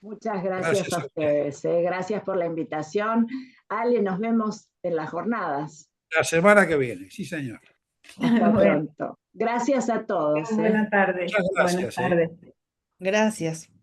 Muchas gracias Gracias a a usted. ustedes. Gracias por la invitación. Ale, nos vemos en las jornadas. La semana que viene, sí, señor. Hasta Bueno, pronto. Gracias a todos. buenas tardes. Muchas Buenas gracias. tardes. Gracias.